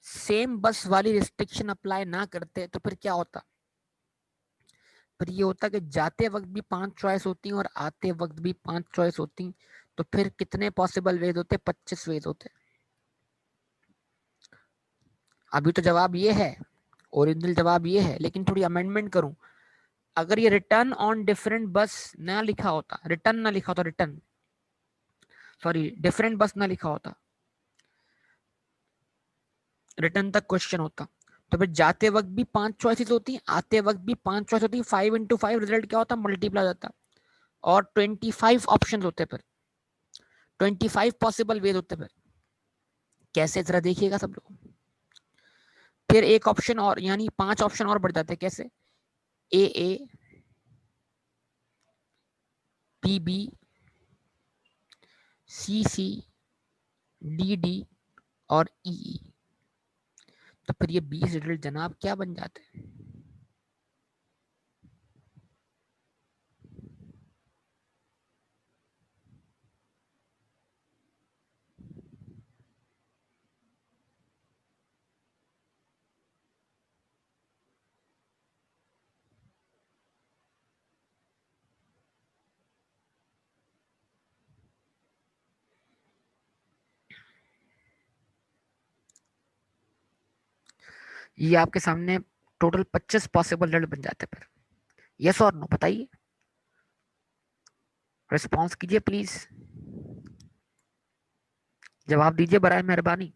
सेम बस वाली रिस्ट्रिक्शन अप्लाई ना करते तो फिर क्या होता? फिर ये होता कि जाते वक्त भी 5 चॉइस होती और आते वक्त भी 5 चॉइस होती। तो फिर कितने पॉसिबल वेज होते? 25 वेज होते। अभी तो जवाब ये है, ओरिजिनल जवाब ये है, लेकिन थोड़ी अमेंडमेंट करूं। अगर ये रिटर्न ऑन डिफरेंट बस ना लिखा होता, रिटर्न ना लिखा होता, रिटर्न सॉरी डिफरेंट बस ना लिखा होता, रिटर्न तक क्वेश्चन होता, तो फिर जाते वक्त भी 5 चॉइसेस होती, आते वक्त भी 5 चॉइस होती। 5 into 5 रिजल्ट क्या होता? मल्टीप्लाई जाता और 25 ऑप्शन होते। फिर 25 पॉसिबल वेज होते। फिर कैसे, जरा देखिएगा सब लोग। फिर एक ऑप्शन और, यानी 5 ऑप्शन और बढ़ जाते। कैसे? ए, बी बी, सी, डी और ई। तो फिर ये 20 रिजल्ट जनाब क्या बन जाते हैं? ये आपके सामने टोटल 25 पॉसिबल रिजल्ट बन जाते। फिर यस और नो बताइए, रिस्पॉन्स कीजिए प्लीज, जवाब दीजिए बराए मेहरबानी।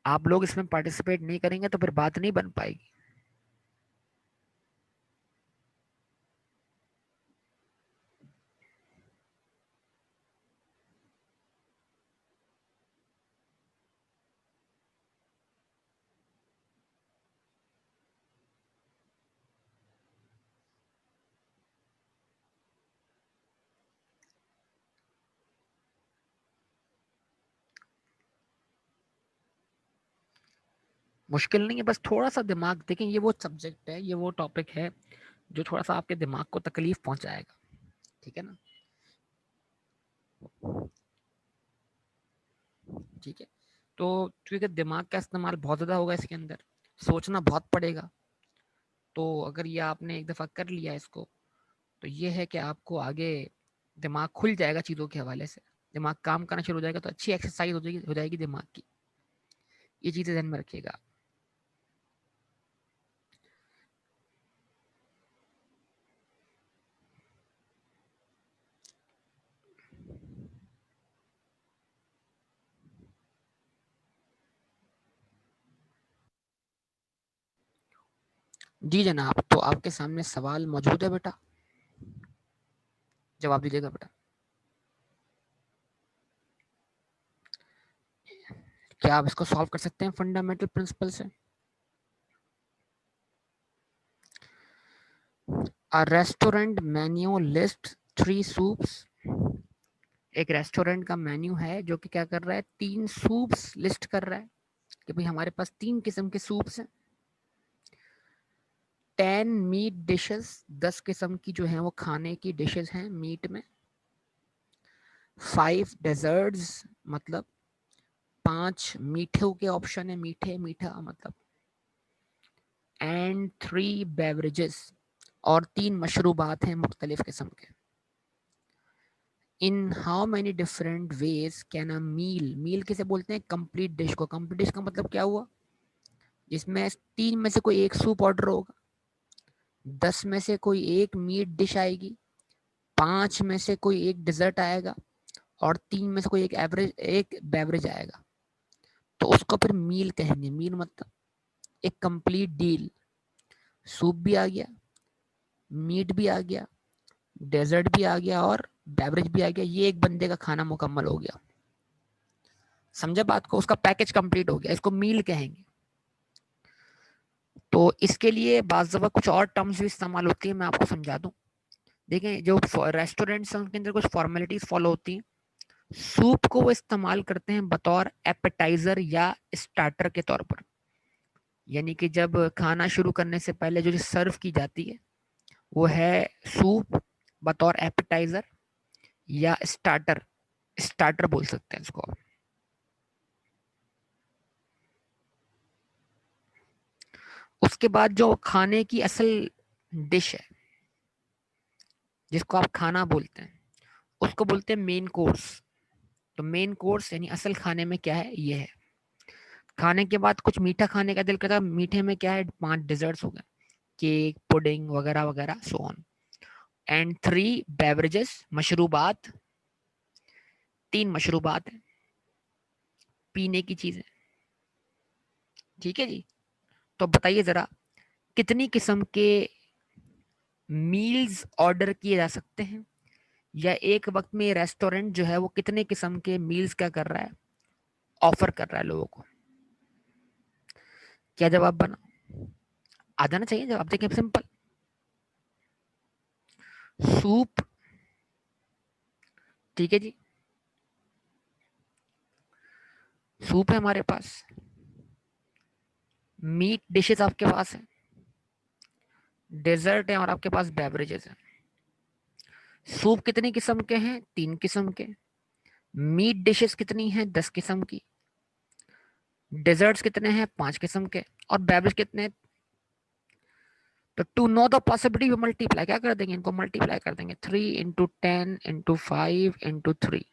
आप लोग इसमें पार्टिसिपेट नहीं करेंगे तो फिर बात नहीं बन पाएगी। मुश्किल नहीं है, बस थोड़ा सा दिमाग देखें। ये वो सब्जेक्ट है, ये वो टॉपिक है जो थोड़ा सा आपके दिमाग को तकलीफ पहुंचाएगा। ठीक है ना? ठीक है। तो क्योंकि दिमाग का इस्तेमाल बहुत ज़्यादा होगा इसके अंदर, सोचना बहुत पड़ेगा। तो अगर ये आपने एक दफ़ा कर लिया इसको, तो ये है कि आपको आगे दिमाग खुल जाएगा चीज़ों के हवाले से, दिमाग काम करना शुरू हो जाएगा, तो अच्छी एक्सरसाइज हो जाएगी दिमाग की। ये चीज़ें ध्यान में रखिएगा। जी जनाब, तो आपके सामने सवाल मौजूद है बेटा, जवाब दीजिएगा बेटा। क्या आप इसको सॉल्व कर सकते हैं फंडामेंटल प्रिंसिपल से? A restaurant menu lists 3 soups। एक रेस्टोरेंट का मेन्यू है जो कि क्या कर रहा है, 3 सूप्स लिस्ट कर रहा है कि भाई हमारे पास 3 किस्म के सूप्स हैं। 10 मीट डिशेस, 10 किस्म की जो है वो खाने की डिशेस हैं मीट में। 5 डेजर्ट्स, मतलब 5 मीठे के ऑप्शन है, मीठे मीठा मतलब। एंड 3 बेवरेजेस, और 3 मशरूबात हैं मुख्तलिफ किस्म के। In how many different ways can a meal, meal किसे बोलते हैं, कंप्लीट डिश को। कंप्लीट डिश का मतलब क्या हुआ, जिसमें 3 में से कोई एक सूप ऑर्डर होगा, 10 में से कोई एक मीट डिश आएगी, 5 में से कोई एक डिजर्ट आएगा, और 3 में से कोई एक बेवरेज आएगा। तो उसको फिर मील कहेंगे। मील मतलब एक कंप्लीट डील, सूप भी आ गया, मीट भी आ गया, डेजर्ट भी आ गया, और बेवरेज भी आ गया। ये एक बंदे का खाना मुकम्मल हो गया। समझे बात को, उसका पैकेज कंप्लीट हो गया, इसको मील कहेंगे। तो इसके लिए बाज़ दफ़ा कुछ और टर्म्स भी इस्तेमाल होती है, मैं आपको समझा दूं। देखें, जो रेस्टोरेंट्स हैं उनके अंदर कुछ फॉर्मेलिटीज फॉलो होती हैं। सूप को वो इस्तेमाल करते हैं बतौर एपेटाइजर या स्टार्टर के तौर पर, यानी कि जब खाना शुरू करने से पहले जो सर्व की जाती है वो है सूप बतौर एपेटाइजर या स्टार्टर, स्टार्टर बोल सकते हैं इसको। उसके बाद जो खाने की असल डिश है जिसको आप खाना बोलते हैं, उसको बोलते हैं मेन कोर्स। तो मेन कोर्स यानी असल खाने में क्या है, ये है। खाने के बाद कुछ मीठा खाने का दिल करता है, मीठे में क्या है, 5 डिजर्ट्स हो गए, केक, पुडिंग वगैरह वगैरह, सो ऑन। एंड 3 बेवरेजेस, मशरूबात, 3 मशरूबात है, पीने की चीजें। ठीक है जी। तो बताइए जरा, कितनी किस्म के मील्स ऑर्डर किए जा सकते हैं, या एक वक्त में रेस्टोरेंट जो है वो कितने किस्म के मील्स क्या कर रहा है, ऑफर कर रहा है लोगों को। क्या जवाब बना, आ जाना चाहिए जवाब। देखिए सिंपल, सूप, ठीक है जी, सूप है हमारे पास, मीट डिशेस आपके पास है, डेजर्ट है, और आपके पास बेवरेजेस है। सूप कितनी किस्म के हैं, 3 किस्म के। मीट डिशेस कितनी हैं, 10 किस्म की। डेजर्ट्स कितने हैं, 5 किस्म के। और बेवरेज कितने। तो to know the possibility multiply क्या कर देंगे, इनको मल्टीप्लाई कर देंगे, 3 × 10 × 5 × 3।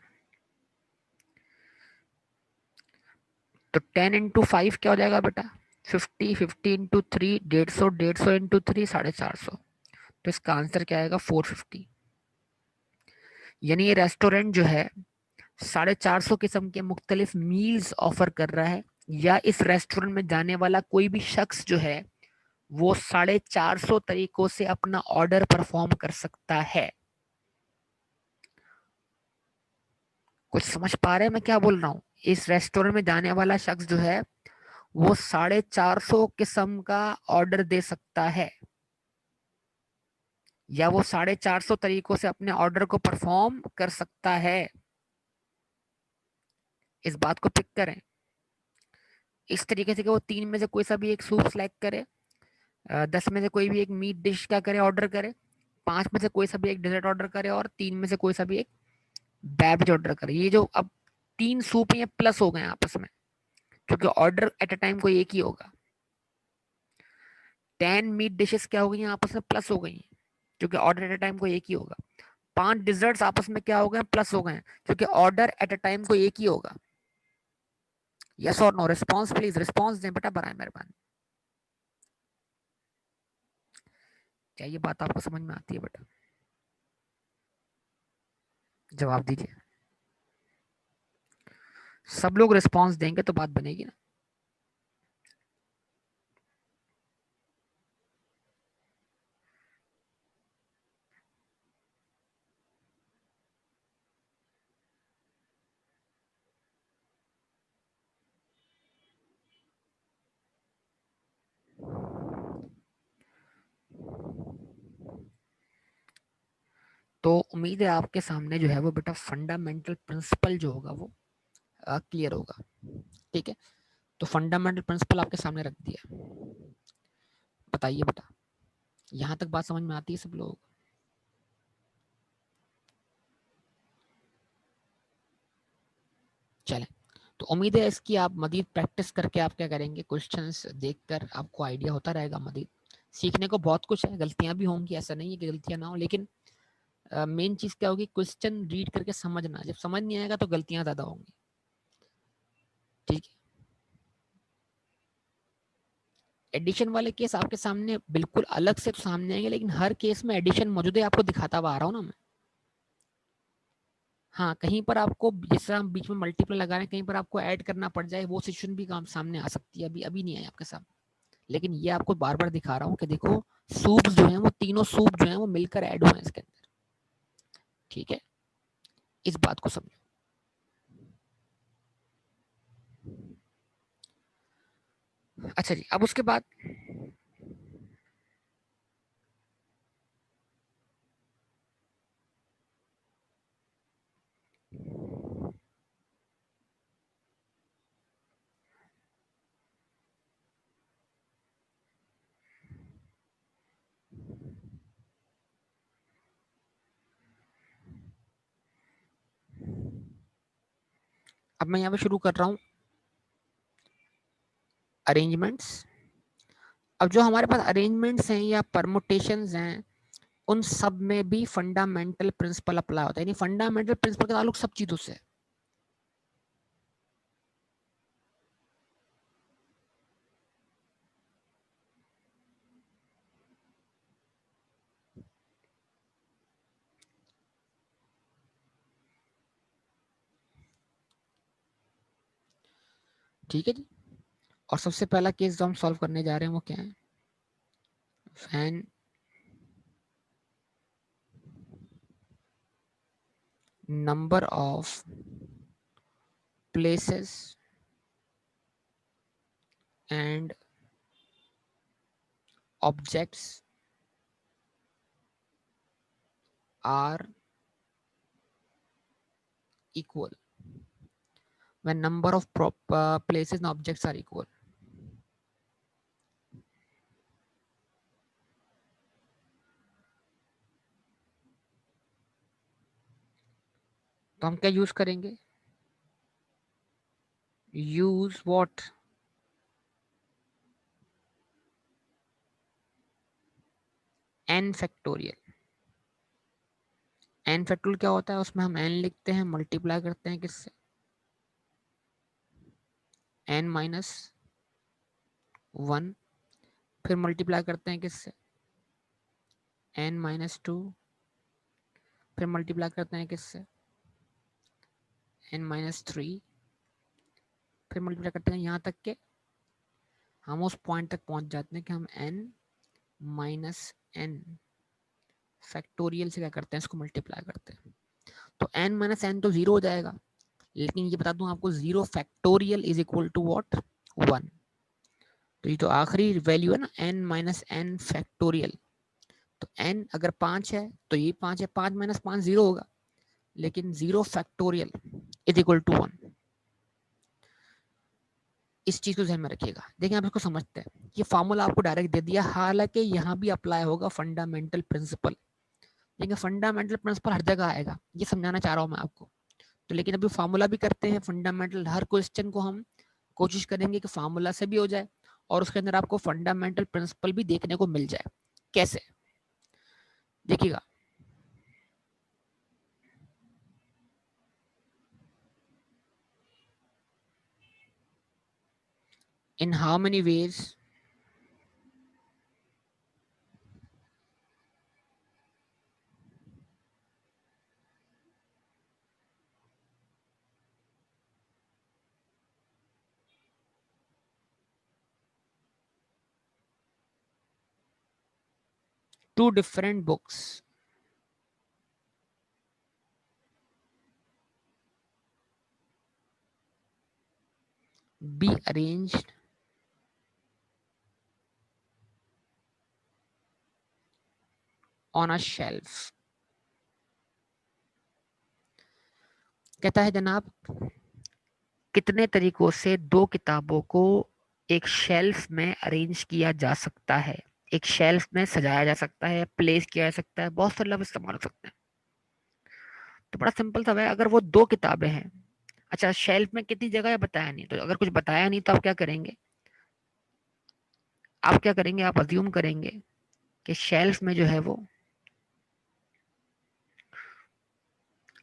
तो 10 × 5 क्या हो जाएगा बेटा, 50, 50 × 3 150, 150 × 3 450। तो इसका आंसर क्या आएगा, 450। यानी ये रेस्टोरेंट जो है 450 किस्म के मुख्तलिफ मील्स ऑफर कर रहा है, या इस रेस्टोरेंट में जाने वाला कोई भी शख्स जो है वो 450 तरीकों से अपना ऑर्डर परफॉर्म कर सकता है। कुछ समझ पा रहे हैं मैं क्या बोल रहा हूँ। इस रेस्टोरेंट में जाने वाला शख्स जो है वो 450 किस्म का ऑर्डर दे सकता है, या वो 450 तरीकों से अपने ऑर्डर को परफॉर्म कर सकता है। इस बात को पिक करें इस तरीके से कि वो 3 में से कोई सा भी एक सूप सेलेक्ट करे, 10 में से कोई भी एक मीट डिश का करे, ऑर्डर करे, 5 में से कोई सा भी एक डेजर्ट ऑर्डर करे, और 3 में से कोई सा भी एक बेवरेज ऑर्डर करे। ये जो अब 3 सूप ये प्लस हो गए आपस में, क्योंकि ऑर्डर एट अ टाइम कोई एक ही होगा। 10 मीट डिशेस क्या हो गई आपस में प्लस हो गई, क्योंकि ऑर्डर एट अ टाइम कोई एक ही होगा। 5 डिजर्ट्स आपस में क्या हो गए प्लस हो गए, क्योंकि ऑर्डर एट अ टाइम कोई एक ही होगा। यस और नो, रिस्पॉन्स प्लीज, रिस्पॉन्स दें बेटा, बराए मेहरबानी। क्या ये बात आपको समझ में आती है बेटा? जवाब दीजिए। सब लोग रिस्पॉन्स देंगे तो बात बनेगी ना। तो उम्मीद है आपके सामने जो है वो बेटा फंडामेंटल प्रिंसिपल जो होगा वो क्लियर होगा। ठीक है, तो फंडामेंटल प्रिंसिपल आपके सामने रख दिया। बताइए बेटा, यहां तक बात समझ में आती है सब लोग? चलें, तो उम्मीद है इसकी आप मजीद प्रैक्टिस करके आप क्या करेंगे, क्वेश्चंस देखकर आपको आइडिया होता रहेगा। मजीद सीखने को बहुत कुछ है, गलतियां भी होंगी, ऐसा नहीं है कि गलतियां ना हो, लेकिन मेन चीज क्या होगी, क्वेश्चन रीड करके समझना। जब समझ नहीं आएगा तो गलतियां ज्यादा होंगी। ठीक है, एडिशन वाले केस आपके सामने बिल्कुल अलग से तो सामने आएंगे, लेकिन हर केस में एडिशन मौजूद है, आपको दिखाता हुआ आ रहा हूँ ना मैं। हाँ, कहीं पर आपको जैसे हम बीच में मल्टीप्लाई लगा रहे हैं, कहीं पर आपको ऐड करना पड़ जाए, वो सिचुएशन भी काम सामने आ सकती है। अभी अभी नहीं आई आपके सामने, लेकिन ये आपको बार बार दिखा रहा हूँ कि देखो सूप जो है वो तीनों सूप जो है वो मिलकर ऐड हुए हैं इसके अंदर। ठीक है, इस बात को समझो। अच्छा जी, अब उसके बाद अब मैं यहाँ पे शुरू कर रहा हूँ अरेंजमेंट्स। अब जो हमारे पास अरेंजमेंट्स हैं या परमुटेशंस हैं, उन सब में भी फंडामेंटल प्रिंसिपल अप्लाई होता है। यानी फंडामेंटल प्रिंसिपल का ताल्लुक सब चीजों से है। ठीक है जी, और सबसे पहला केस जो हम सॉल्व करने जा रहे हैं वो क्या है, when number of places and objects are equal, when number of places and objects are equal। तो हम क्या यूज करेंगे, use what, n factorial. n factorial क्या होता है, उसमें हम n लिखते हैं, मल्टीप्लाई करते हैं किससे, n माइनस 1, फिर मल्टीप्लाई करते हैं किससे, n माइनस 2, फिर मल्टीप्लाई करते हैं किससे, n माइनस 3, फिर मल्टीप्लाई करते हैं यहाँ तक के हम उस पॉइंट तक पहुंच जाते हैं कि हम n माइनस n फैक्टोरियल से क्या करते हैं, इसको मल्टीप्लाई करते हैं। तो n माइनस एन तो जीरो हो जाएगा, लेकिन ये बता दूं आपको, zero factorial is equal to what, 1। तो ये तो आखिरी वैल्यू है ना, n माइनस एन फैक्टोरियल। तो n अगर 5 है तो ये 5 है, 5 माइनस 5 जीरो होगा, लेकिन zero factorial is equal to 1। इस चीज को ध्यान में रखिएगा। देखिए आप इसको समझते हैं, ये फॉर्मूला आपको डायरेक्ट दे दिया, हालांकि यहाँ भी अप्लाई होगा फंडामेंटल प्रिंसिपल। देखिए फंडामेंटल प्रिंसिपल हर जगह आएगा, ये समझाना चाह रहा हूँ मैं आपको। तो लेकिन अभी फॉर्मूला भी करते हैं फंडामेंटल, हर क्वेश्चन को हम कोशिश करेंगे कि फार्मूला से भी हो जाए और उसके अंदर आपको फंडामेंटल प्रिंसिपल भी देखने को मिल जाए। कैसे, देखिएगा, इन how many ways two different books be arranged on a shelf। कहता है जनाब, कितने तरीकों से दो किताबों को एक शेल्फ में अरेंज किया जा सकता है, एक शेल्फ में सजाया जा सकता है, प्लेस किया जा सकता है, बहुत सारे लफ्ज इस्तेमाल हो सकते हैं। तो बड़ा सिंपल सा है, अगर वो दो किताबें हैं, अच्छा शेल्फ में कितनी जगह है बताया नहीं, तो अगर कुछ बताया नहीं तो आप क्या करेंगे, आप अज्यूम करेंगे कि शेल्फ में जो है वो,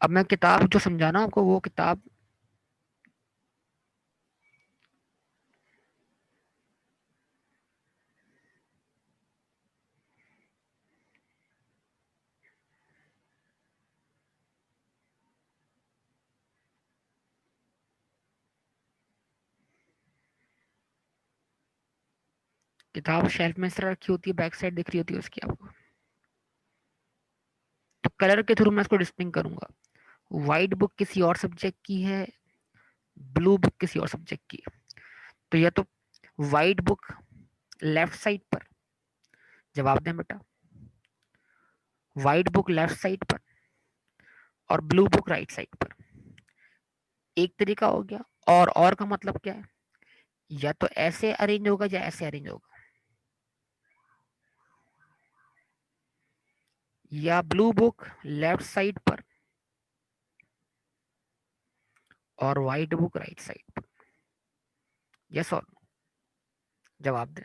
अब मैं किताब जो समझाना आपको, वो किताब किताब शेल्फ में इस तरह रखी होती है, बैक साइड दिख रही होती है उसकी आपको। तो कलर के थ्रू मैं इसको डिस्टिंग करूंगा, व्हाइट बुक किसी और सब्जेक्ट की है, ब्लू बुक किसी और सब्जेक्ट की है। तो या तो व्हाइट बुक लेफ्ट साइड पर, जवाब दें बेटा, व्हाइट बुक लेफ्ट साइड पर और ब्लू बुक राइट साइड पर, एक तरीका हो गया। और का मतलब क्या है, या तो ऐसे अरेंज होगा या ऐसे अरेंज होगा, या ब्लू बुक लेफ्ट साइड पर और व्हाइट बुक राइट साइड पर। यस और नो, जवाब दें,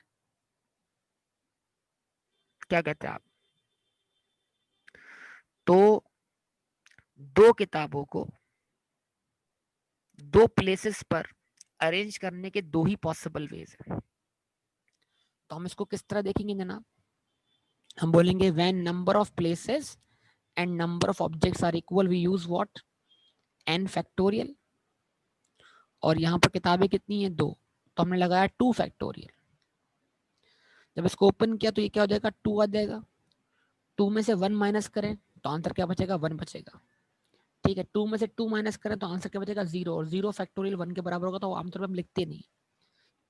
क्या कहते हैं आप। तो दो किताबों को दो प्लेसेस पर अरेंज करने के दो ही पॉसिबल वेज है। तो हम इसको किस तरह देखेंगे जनाब, हम बोलेंगे when number of places and number of objects are equal we use what, n factorial. और यहाँ पर किताबें कितनी है, दो, तो हमने लगाया 2 फैक्टोरियल। जब इसको ओपन किया तो ये क्या हो जाएगा, 2 आ जाएगा। 2 में से 1 माइनस करें तो आंसर क्या बचेगा, 1 बचेगा। ठीक है, 2 में से 2 माइनस करें तो आंसर क्या बचेगा, 0। और 0 फैक्टोरियल 1 के बराबर होगा, तो आमतौर पर हम लिखते नहीं।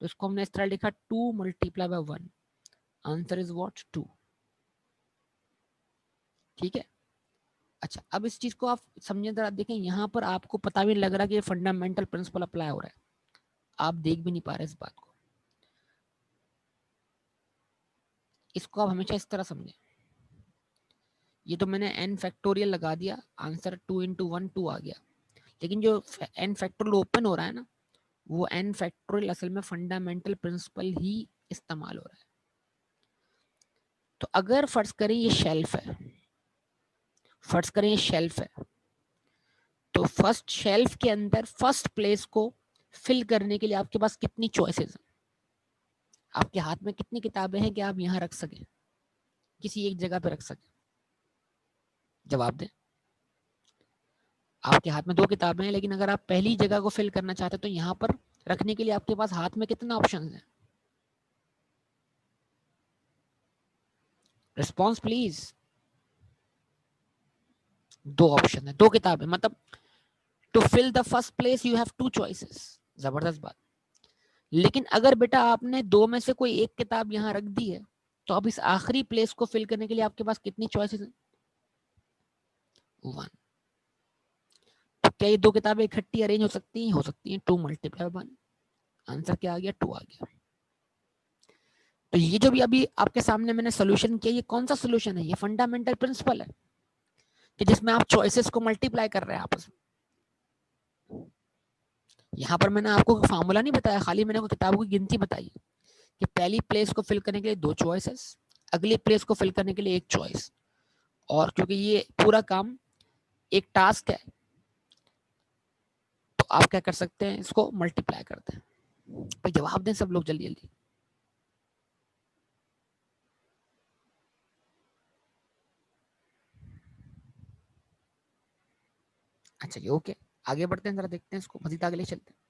तो इसको हमने इस तरह लिखा, 2 multiply by 1, answer is what, 2। ठीक है। अच्छा, अब इस चीज को आप समझे जरा, देखें यहाँ पर आपको पता भी लग रहा है कि ये फंडामेंटल प्रिंसिपल अप्लाई हो रहा है, आप देख भी नहीं पा रहे इस बात को। इसको आप हमेशा इस तरह समझें, ये तो मैंने n फैक्टोरियल लगा दिया, आंसर 2 इंटू 1 2 आ गया। लेकिन जो n फैक्टोरियल ओपन हो रहा है ना, वो n फैक्टोरियल असल में फंडामेंटल प्रिंसिपल ही इस्तेमाल हो रहा है। तो अगर फर्ज करें ये शेल्फ है, फर्ज करें ये शेल्फ है, तो फर्स्ट शेल्फ के अंदर फर्स्ट प्लेस को फिल करने के लिए आपके पास कितनी चॉइसेस हैं, आपके हाथ में कितनी किताबें हैं कि आप यहाँ रख सकें, किसी एक जगह पे रख सकें, जवाब दें। आपके हाथ में दो किताबें हैं, लेकिन अगर आप पहली जगह को फिल करना चाहते हैं तो यहाँ पर रखने के लिए आपके पास हाथ में कितना ऑप्शन है, रिस्पॉन्स प्लीज। दो ऑप्शन है, दो किताबें, मतलब to fill the first place you have two choices, जबरदस्त बात। लेकिन अगर बेटा आपने दो में से कोई एक किताब यहाँ रख दी है, तो अब इस आखिरी प्लेस को फिल करने के लिए आपके पास कितनी चॉइसेस हैं, 1। तो क्या ये दो किताबें इकट्ठी अरेंज हो सकती हैं, 2 मल्टीप्लाई 1, आंसर क्या आ गया, 2 आ गया। तो ये जो भी अभी आपके सामने मैंने सोल्यूशन किया, ये कौन सा सोल्यूशन है, ये फंडामेंटल प्रिंसिपल है कि जिसमें आप चॉइसेस को मल्टीप्लाई कर रहे हैं आपस में। यहाँ पर मैंने आपको फार्मूला नहीं बताया, खाली मैंने किताबों की गिनती बताई कि पहली प्लेस को फिल करने के लिए 2 चॉइसेस, अगली प्लेस को फिल करने के लिए 1 चॉइस। और क्योंकि ये पूरा काम एक टास्क है तो आप क्या कर सकते हैं, इसको मल्टीप्लाई करते हैं। भाई जवाब दें सब लोग जल्दी जल्दी। अच्छा ये ओके, आगे बढ़ते हैं, जरा देखते हैं इसको, मजीद आगे ले चलते हैं।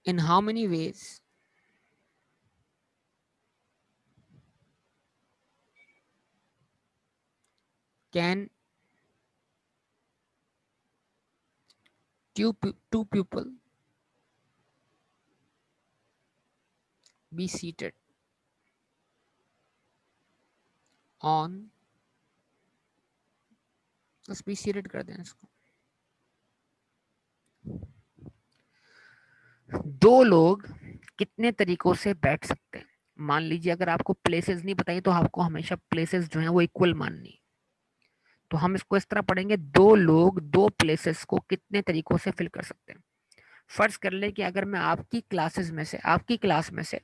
In how many ways can two people be seated on, बस be seated कर दें इसको। दो लोग कितने तरीकों से बैठ सकते हैं। मान लीजिए अगर आपको प्लेसेस नहीं बताई तो आपको हमेशा प्लेसेस जो है वो इक्वल माननी। तो हम इसको इस तरह पढ़ेंगे, दो लोग दो प्लेसेस को कितने तरीकों से फिल कर सकते हैं। फर्ज कर ले कि अगर मैं आपकी क्लास में से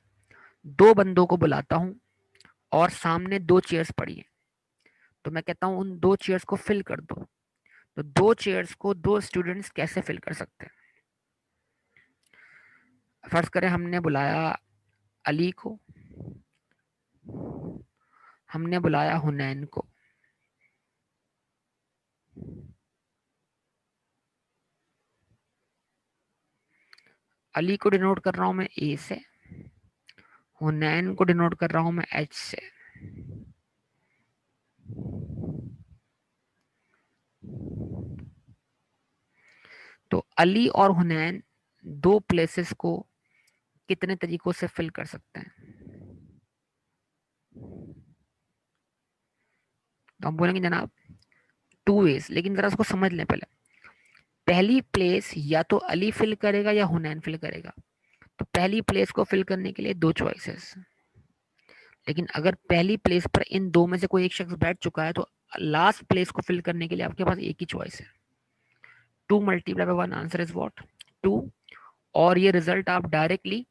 दो बंदों को बुलाता हूं और सामने 2 चेयर्स पड़ी हैं, तो मैं कहता हूं उन 2 चेयर्स को फिल कर दो। तो 2 चेयर्स को 2 स्टूडेंट्स कैसे फिल कर सकते हैं। फर्ज करें हमने बुलाया अली को, हमने बुलाया हुनैन को। अली को डिनोट कर रहा हूं मैं ए से, हुनैन को डिनोट कर रहा हूं मैं एच से। तो अली और हुनैन दो प्लेसेस को कितने तरीकों से फिल कर सकते हैं। तो हम बोलेंगे जनाब 2 वेज, लेकिन जरा उसको समझ लें पहले। पहली प्लेस या तो अली फिल करेगा या हुनैन फिल करेगा। तो पहली प्लेस को फिल करने के लिए 2 चॉइसेस, लेकिन अगर पहली प्लेस पर इन दो में से कोई एक शख्स बैठ चुका है तो लास्ट प्लेस को फिल करने के लिए आपके पास एक ही चॉइस है। 2 multiply by 1 answer is what, 2। और ये रिजल्ट आप डायरेक्टली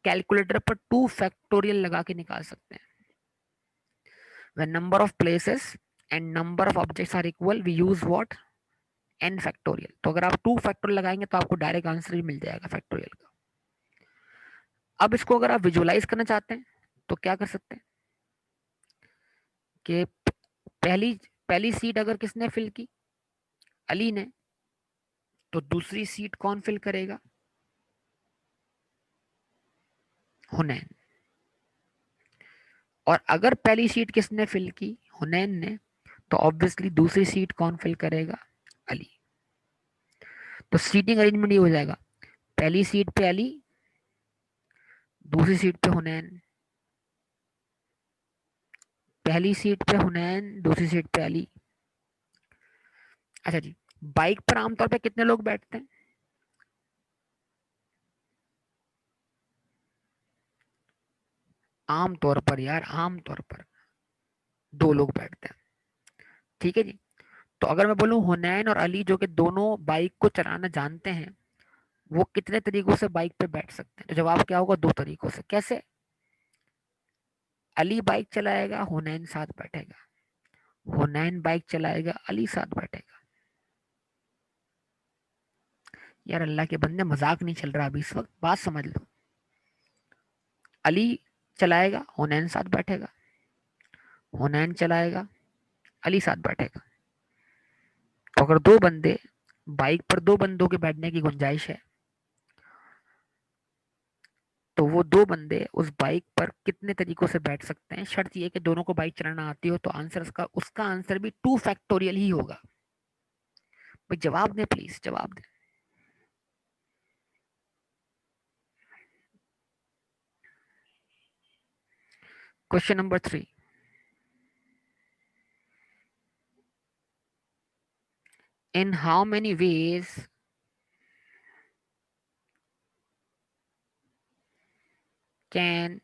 कैलकुलेटर पर 2 फैक्टोरियल लगा के निकाल सकते हैं। When number of places and number of objects are equal, we use what? n factorial. तो अगर आप 2 फैक्टोरियल लगाएंगे तो आपको डायरेक्ट आंसर भी मिल जाएगा फैक्टोरियल का। अब इसको अगर आप विजुअलाइज करना चाहते हैं तो क्या कर सकते हैं कि पहली पहली सीट अगर किसने फिल की, अली ने, तो दूसरी सीट कौन फिल करेगा, हुनैन। और अगर पहली सीट किसने फिल की, हुनैन ने, तो ऑब्वियसली दूसरी सीट कौन फिल करेगा, अली। तो सीटिंग अरेंजमेंट ये हो जाएगा, पहली सीट पे अली, दूसरी सीट पे हुनैन, पहली सीट पे हुनैन, दूसरी सीट पे अली। अच्छा जी, बाइक पर आमतौर पे कितने लोग बैठते हैं। आमतौर पर यार, आमतौर पर 2 लोग बैठते हैं। ठीक है जी। तो अगर मैं बोलूं हुनैन और अली जो कि दोनों बाइक को चलाना जानते हैं, वो कितने तरीकों से बाइक पे बैठ सकते हैं, तो जवाब क्या होगा, 2 तरीकों से। कैसे, अली बाइक चलाएगा, हुनैन साथ बैठेगा, हुनैन बाइक चलाएगा, अली साथ बैठेगा। यार अल्लाह के बंदे, मजाक नहीं चल रहा अभी इस वक्त, बात समझ लो। अली चलाएगा, हुनैन साथ बैठेगा, हुनैन चलाएगा, अली साथ बैठेगा। तो अगर 2 बंदे, बाइक पर 2 बंदों के बैठने की गुंजाइश है, तो वो 2 बंदे उस बाइक पर कितने तरीकों से बैठ सकते हैं। शर्त ये कि दोनों को बाइक चलाना आती हो, तो आंसर उसका आंसर भी 2 फैक्टोरियल ही होगा। भाई जवाब दें प्लीज, जवाब दें। Question number 3, in how many ways can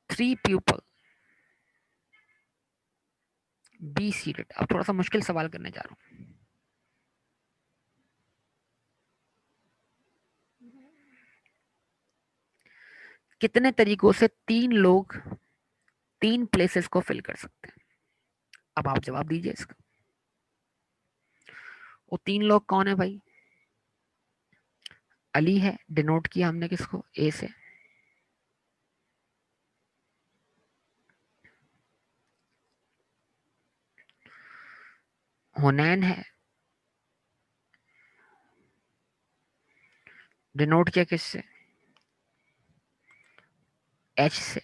3 people be seated? अब थोड़ा सा मुश्किल सवाल करने जा रहा हूं। कितने तरीकों से 3 लोग 3 प्लेसेस को फिल कर सकते हैं? अब आप जवाब दीजिए इसका। वो 3 लोग कौन है भाई? अली है, डिनोट किया हमने किसको? ए से। हुनैन है, डिनोट किया किससे? एच से।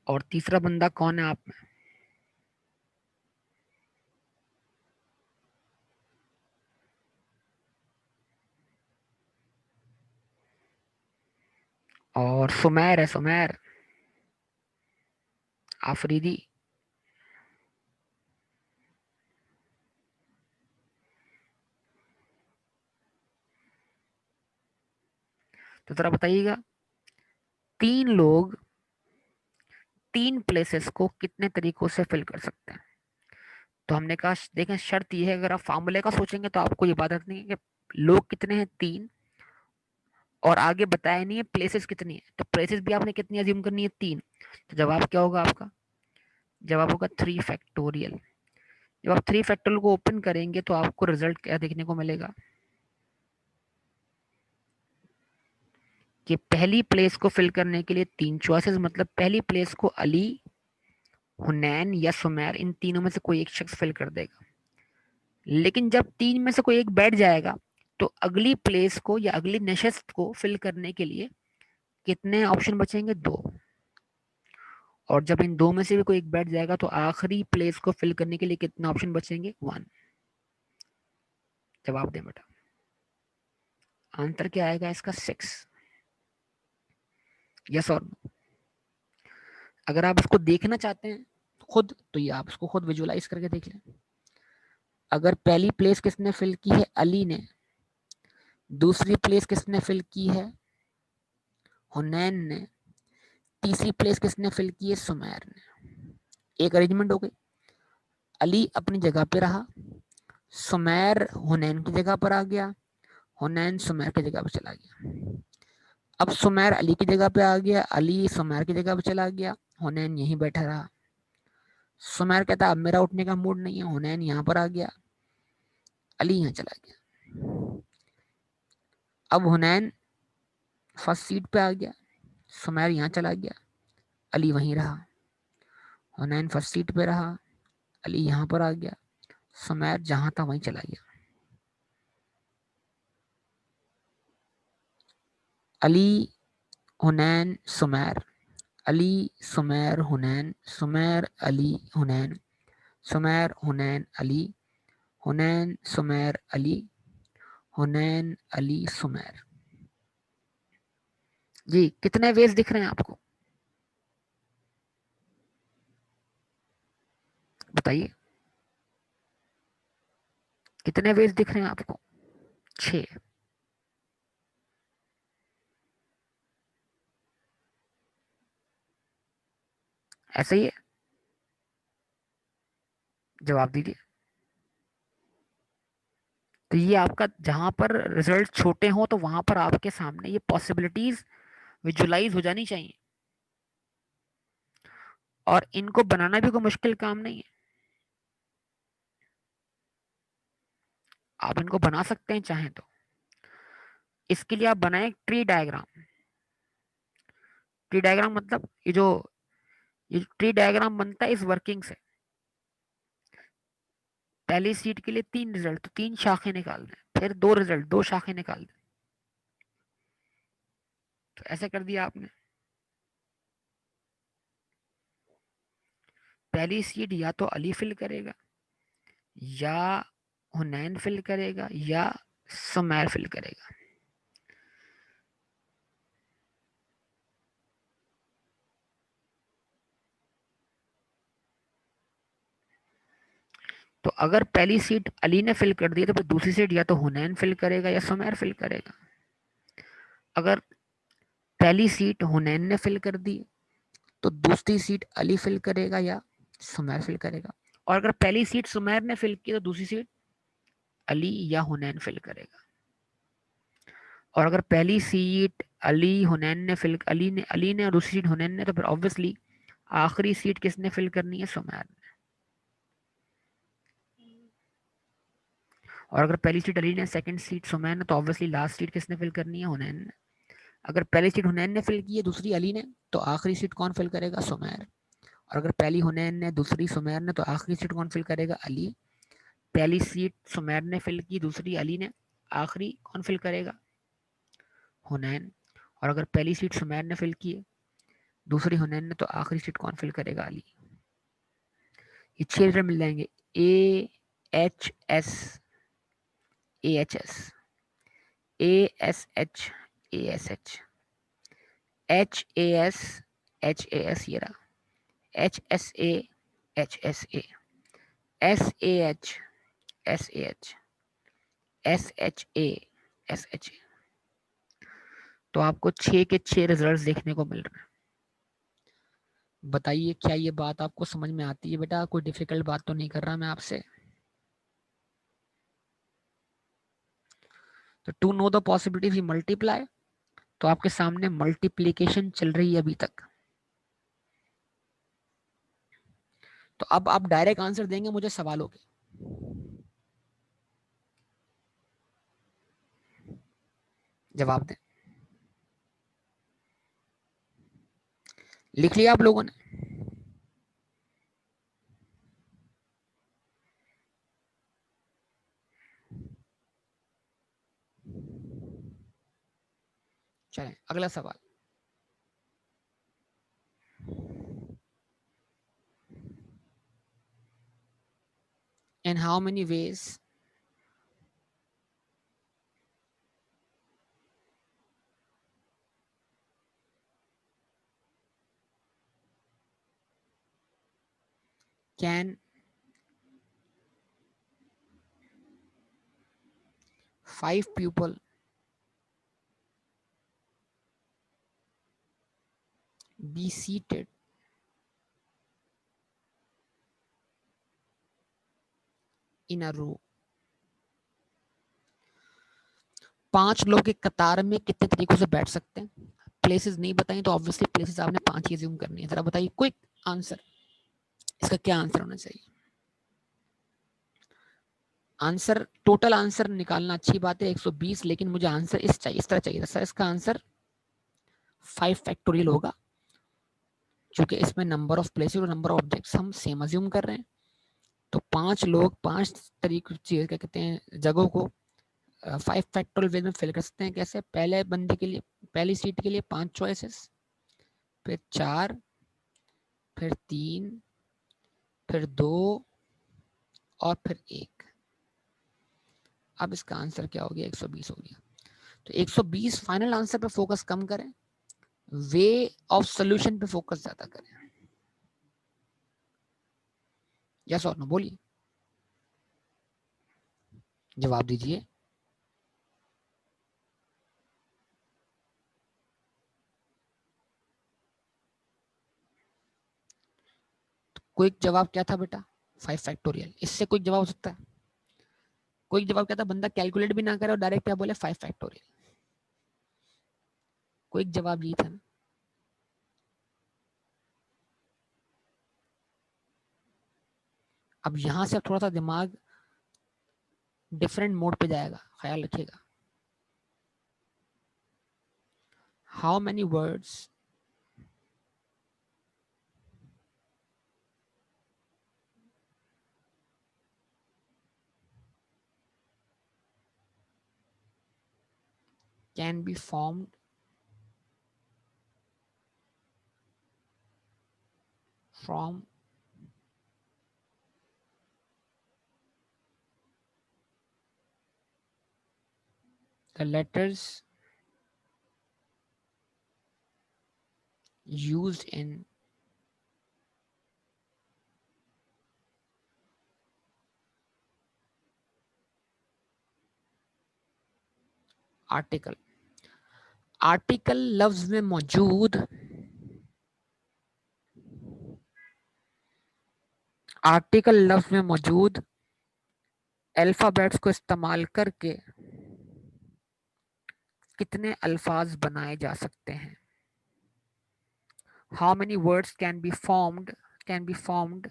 और तीसरा बंदा कौन है आप में? और सुमेर है, सुमेर आफरीदी। तो जरा बताइएगा, 3 लोग 3 प्लेसेस को कितने तरीकों से फिल कर सकते हैं? तो हमने कहा देखें, शर्त यह है, अगर आप फार्मूले का सोचेंगे तो आपको ये बात नहीं है कि लोग कितने हैं 3, और आगे बताया नहीं है प्लेसेस कितनी है। तो प्लेसेस भी आपने कितनी अज्यूम करनी है? 3। तो जवाब क्या होगा आपका? जवाब होगा 3 फैक्टोरियल। जब आप 3 फैक्टोरियल को ओपन करेंगे तो आपको रिजल्ट क्या देखने को मिलेगा? कि पहली प्लेस को फिल करने के लिए 3 चॉइसेस, मतलब पहली प्लेस को अली, हुनैन या सुमेर, इन तीनों में से कोई एक शख्स फिल कर देगा। लेकिन जब 3 में से कोई एक बैठ जाएगा तो अगली प्लेस को या अगली नशस्त को फिल करने के लिए कितने ऑप्शन बचेंगे? 2। और जब इन 2 में से भी कोई एक बैठ जाएगा तो आखिरी प्लेस को फिल करने के लिए कितने ऑप्शन बचेंगे? 1। जवाब दें बेटा। आंसर क्या आएगा इसका? 6। यस और नो? अगर आप इसको देखना चाहते हैं खुद, तो ये आप इसको खुद विजुलाइज करके देख लें। अगर पहली प्लेस किसने फिल की है? अली ने। दूसरी प्लेस किसने फिल की है? हुनैन ने। तीसरी प्लेस किसने फिल की है? सुमैर ने। एक अरेंजमेंट हो गई। अली अपनी जगह पे रहा, सुमैर हुनैन की जगह पर आ गया, हुनैन सुमैर की जगह पर चला गया। अब सुमैर अली की जगह पे आ गया, अली सुमैर की जगह पे चला गया, हुनैन यहीं बैठा रहा। सुमैर कहता अब मेरा उठने का मूड नहीं है, हुनैन यहाँ पर आ गया, अली यहाँ चला गया। अब हुनैन फर्स्ट सीट पे आ गया, सुमैर यहाँ चला गया, अली वहीं रहा। हुनैन फर्स्ट सीट पे रहा, अली यहाँ पर आ गया, सुमैर जहां था वहीं चला गया। अली, हुनैन, सुमैर, अली, सुमैर, हुनैन, सुमैर, अली, हुनैन, सुमैर, हुनैन, अली, हुनैन, सुमैर, अली, हुनैन, अली, सुमैर। जी, कितने वेज दिख रहे हैं आपको? बताइए, कितने वेज दिख रहे हैं आपको? 6। ऐसे ही है? जवाब दीजिए। तो ये आपका जहां पर रिजल्ट छोटे हो तो वहां पर आपके सामने ये पॉसिबिलिटीज विजुलाइज हो जानी चाहिए, और इनको बनाना भी कोई मुश्किल काम नहीं है। आप इनको बना सकते हैं चाहें तो। इसके लिए आप बनाएं ट्री डायग्राम। ट्री डायग्राम मतलब ये ट्री डायग्राम बनता है इस वर्किंग से। पहली सीट के लिए 3 रिजल्ट, तो 3 शाखें निकाल दें, फिर 2 रिजल्ट, 2 शाखें निकाल दें। तो ऐसे कर दिया आपने। पहली सीट या तो अली फिल करेगा, या हुनैन फिल करेगा, या सुमैर फिल करेगा। तो अगर पहली सीट अली ने फिल कर दी तो फिर दूसरी सीट या तो हुनैन फिल करेगा या सुमैर फिल करेगा। अगर पहली सीट हुनैन ने फिल कर दी तो दूसरी सीट अली फिल करेगा या सुमैर फिल करेगा, और अगर पहली सीट सुमैर ने फिल की तो दूसरी सीट अली या हुनैन फिल करेगा। और अगर पहली सीट अली ने और दूसरी सीट हुनैन ने, तो फिर ऑब्वियसली आखिरी सीट किसने फिल करनी है? सुमैर ने। और अगर पहली सीट अली ने, सेकंड सीट सुमैर ने, तो ऑब्वियसली लास्ट सीट किसने फिल करनी है? हुनैन ने। अगर पहली सीट हुनैन ने फिल की है, दूसरी अली ने, तो आखिरी सीट कौन फिल करेगा? सुमैर। और अगर पहली हुनैन ने, दूसरी सुमैर ने, तो आखिरी सीट कौन फिल करेगा? अली। पहली सीट सुमैर ने फिल की, दूसरी अली ने, आखिरी कौन फिल करेगा? हुनैन। और अगर पहली सीट सुमैर ने फिल की है, दूसरी हुनैन ने, तो आखिरी सीट कौन फिल करेगा? अली। ये 6 लेटर मिल जाएंगे: A H S, A H S, A S H, A S H, H A S, H A S, ये रहा, H S A, H S A, S A H, S A H, S H A, S H A. तो आपको 6 के 6 रिजल्ट्स देखने को मिल रहे हैं। बताइए क्या ये बात आपको समझ में आती है बेटा? कोई डिफिकल्ट बात तो नहीं कर रहा मैं आपसे? तो to know the possibility multiply, तो आपके सामने मल्टीप्लीकेशन चल रही है अभी तक। तो अब आप डायरेक्ट आंसर देंगे मुझे सवालों के? जवाब दें। लिख लिया आप लोगों ने? चलें अगला सवाल। In how many ways can 5 people be seated in a row? 5 लोग एक कतार में कितने तरीकों से बैठ सकते हैं? प्लेसेस नहीं बताई तो ऑब्वियसली प्लेसेस आपने 5 ही अज्यूम करनी है। जरा बताइए क्विक आंसर, इसका क्या आंसर होना चाहिए? आंसर, टोटल आंसर निकालना अच्छी बात है 120, लेकिन मुझे आंसर इस तरह चाहिए था सर। इसका आंसर 5 फैक्टोरियल होगा, क्योंकि इसमें नंबर ऑफ प्लेसेस और नंबर ऑफ ऑब्जेक्ट्स हम सेम अज्यूम कर रहे हैं। तो 5 लोग 5 तरीके क्या कहते हैं जगहों को 5 फैक्टोरियल वे में फिल कर सकते हैं। कैसे? पहले बंदे के लिए, पहली सीट के लिए 5 चॉइसेस, फिर 4, फिर 3, फिर 2 और फिर 1। अब इसका आंसर क्या हो गया? 120 हो गया। तो 120 फाइनल आंसर पे फोकस कम करें, वे ऑफ सोल्यूशन पे फोकस ज्यादा करें। यस और नो बोलिए, जवाब दीजिए। क्विक जवाब क्या था बेटा? 5 फैक्टोरियल। इससे क्विक जवाब हो सकता है? क्विक जवाब क्या था? बंदा कैलकुलेट भी ना करे और डायरेक्ट क्या बोले? 5 फैक्टोरियल। क्विक जवाब ये था ना। अब यहां से थोड़ा सा दिमाग डिफरेंट मोड पे जाएगा, ख्याल रखिएगा। How many words can be formed from the letters used in article? Article लफ्ज में मौजूद अल्फाबेट्स को इस्तेमाल करके कितने अल्फाज बनाए जा सकते हैं? How many words can be formed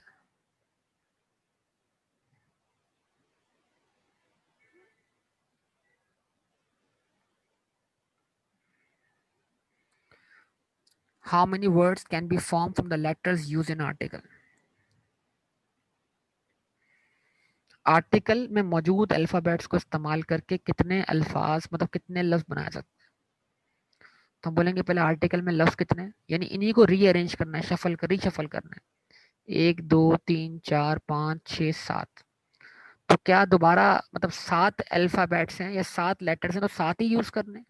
How many words can be formed from the letters used in article? Article में मौजूद अल्फाबेट्स को इस्तेमाल करके कितने अल्फाज मतलब कितने लफ्ज बनाए सकते हैं? तो हम बोलेंगे पहले आर्टिकल में लफ्ज कितने हैं, यानी इन्हीं को रीअरेंज करना है, रीशफल करना है। 1 2 3 4 5 6 7। तो क्या दोबारा मतलब 7 अल्फाबेट्स हैं या 7 लेटर्स हैं, तो 7 ही यूज करने हैं,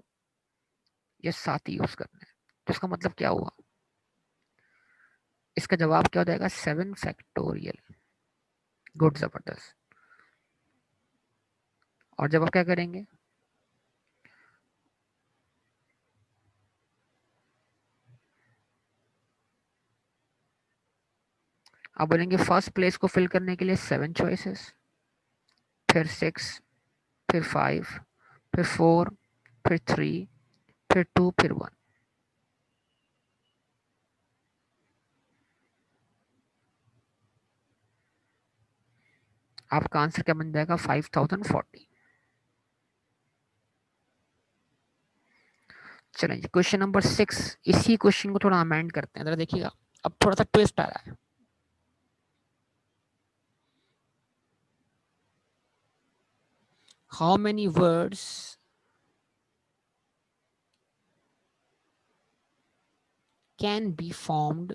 या 7 ही यूज करने हैं? तो इसका मतलब क्या हुआ? इसका जवाब क्या हो जाएगा? 7 फैक्टोरियल। गुड, जबरदस्त। और जब आप क्या करेंगे? आप बोलेंगे फर्स्ट प्लेस को फिल करने के लिए 7 चॉइसेस, फिर 6, फिर 5, फिर 4, फिर 3, फिर 2, फिर 1। आपका आंसर क्या बन जाएगा? 5040। चलें जी, क्वेश्चन नंबर 6। इसी क्वेश्चन को थोड़ा अमेंड करते हैं, जरा देखिएगा। अब थोड़ा सा ट्विस्ट आ रहा है। How many words can be formed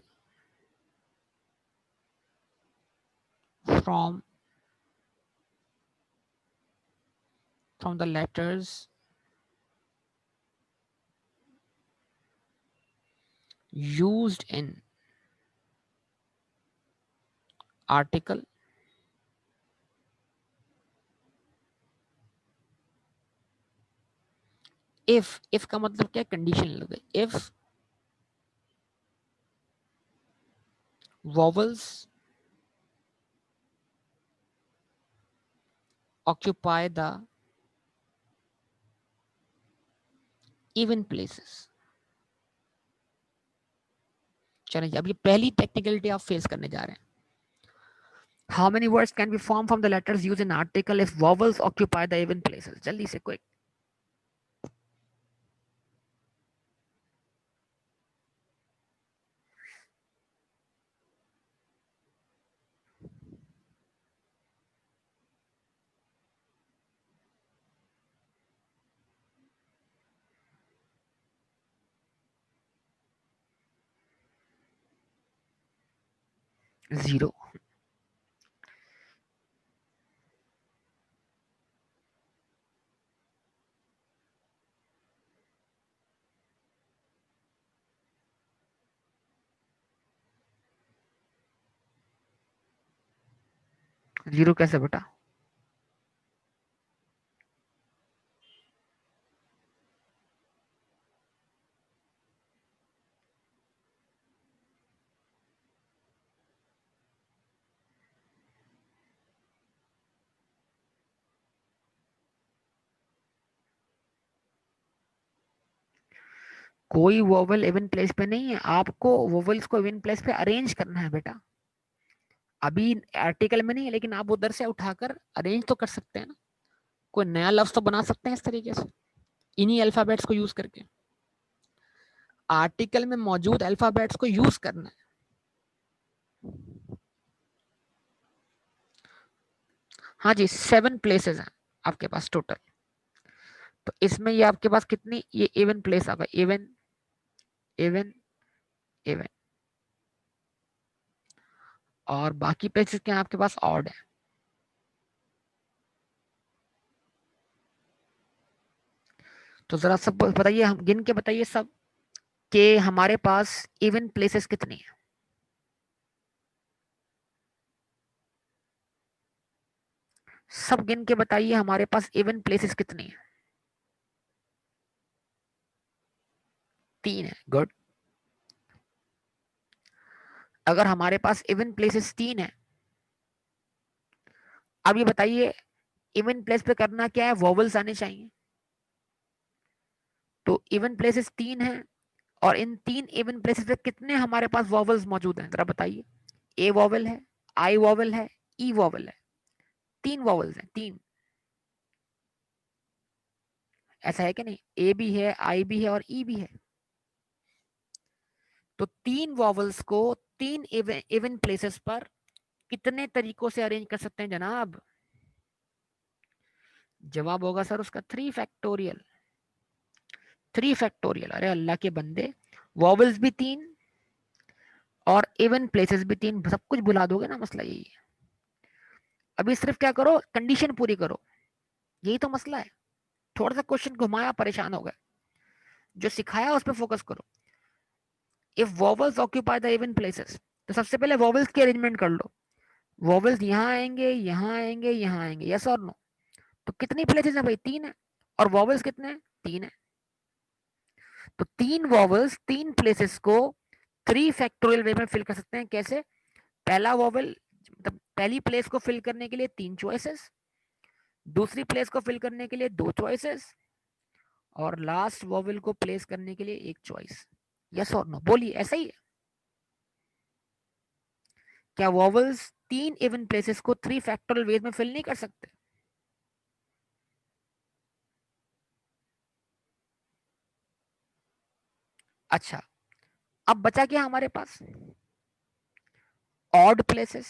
from the letters used in article if का मतलब क्या? कंडीशन लग गई। if vowels occupy the even places। चलिए, अब ये पहली टेक्निकलिटी आप फेस करने जा रहे हैं। How many words can be form from the letters use in article if vowels occupy the even places? जल्दी से क्विक। जीरो। जीरो कैसे बेटा? कोई वोवल इवन प्लेस पे नहीं है, आपको वोवल्स को इवन प्लेस पे अरेंज करना है बेटा। अभी आर्टिकल में नहीं है, लेकिन आप उधर से उठाकर अरेंज तो कर सकते हैं ना। कोई नया लफ्ज तो बना सकते हैं इस तरीके से, इन्हीं अल्फाबेट्स को यूज करके। आर्टिकल में मौजूद अल्फाबेट्स को यूज करना है। हाँ जी, 7 प्लेसेस हैं आपके पास टोटल। तो इसमें ये आपके पास कितनी ये इवन प्लेस आ गए? Even, even, even. और बाकी प्लेसेस क्या है आपके पास? ऑड है। तो जरा सब बताइए, हम गिन के बताइए सब, कि हमारे पास इवन प्लेसेस कितनी है? सब गिन के बताइए हमारे पास इवन प्लेसेस कितनी है? 3 है, गुड। अगर हमारे पास इवन प्लेसेस 3 है, अब ये बताइए इवन प्लेस पे करना क्या है, वॉवल्स आने चाहिए। तो इवन प्लेसेस 3 है और इन 3 इवन प्लेसेस पे कितने हमारे पास वॉवल्स मौजूद हैं, जरा बताइए। ए वॉवल है, आई वॉवल है, ई वॉवल है, 3 वॉवल्स हैं, 3। ऐसा है कि नहीं, ए भी है, आई भी है और ई भी है। तो 3 वॉवल्स को 3 इवन प्लेसेस पर कितने तरीकों से अरेंज कर सकते हैं जनाब? जवाब होगा सर उसका 3 फैक्टोरियल। 3 फैक्टोरियल, अरे अल्लाह के बंदे, वॉवल्स भी 3 और इवन प्लेसेस भी 3, सब कुछ भुला दोगे ना, मसला यही है। अभी सिर्फ क्या करो, कंडीशन पूरी करो, यही तो मसला है। थोड़ा सा क्वेश्चन घुमाया, परेशान हो गए, जो सिखाया उस पर फोकस करो। If vowels occupy the even places, तो सबसे पहले वॉवल्स की अरेंजमेंट कर लो। वॉवल्स यहाँ आएंगे, यहाँ आएंगे, यहाँ आएंगे, यस और नो? तो कितनी प्लेसेस है भाई, 3 है। और वॉवल्स कितने हैं, 3 है। तो 3 वॉवल्स 3 प्लेसेस को 3 फैक्टोरियल वे में फिल कर सकते हैं। कैसे? पहला वॉवल, मतलब पहली प्लेस को फिल करने के लिए 3 चॉइसेस, दूसरी प्लेस को फिल करने के लिए 2 चॉइसेस, और लास्ट वॉवल को प्लेस करने के लिए 1 चॉइस। यस और नो, बोलिए, ऐसा ही है क्या? वॉवल्स 3 इवन प्लेसेस को 3 फैक्टोरियल वेज में फिल नहीं कर सकते? अच्छा, अब बचा क्या हमारे पास? Odd places.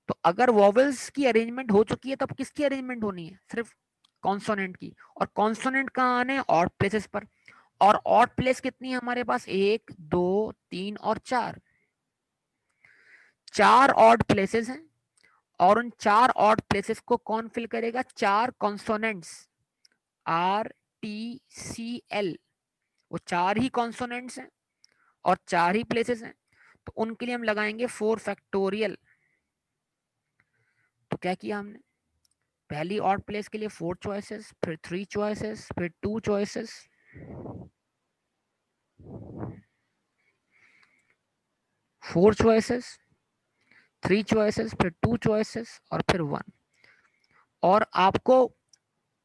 तो अगर वॉवल्स की अरेंजमेंट हो चुकी है, तो अब किसकी अरेंजमेंट होनी है? सिर्फ कॉन्सोनेंट की। और कॉन्सोनेंट कहाँ आने? ऑड प्लेसेस पर। और ऑड प्लेस कितनी है हमारे पास? 1 2 3 और 4। 4 ऑड प्लेसेस हैं, और उन 4 ऑड प्लेसेस को कौन फिल करेगा? 4 consonants, R T C L. वो 4 ही कॉन्सोनेंट्स हैं और 4 ही प्लेसेस हैं, तो उनके लिए हम लगाएंगे 4 फैक्टोरियल। तो क्या किया हमने? पहली ऑड प्लेस के लिए 4 चॉइसेस, फिर 3 चॉइसेस, फिर 2 चॉइसेस, 4 चॉइसेस, 3 चॉइसेस, फिर 2 चॉइसेस और फिर 1। और आपको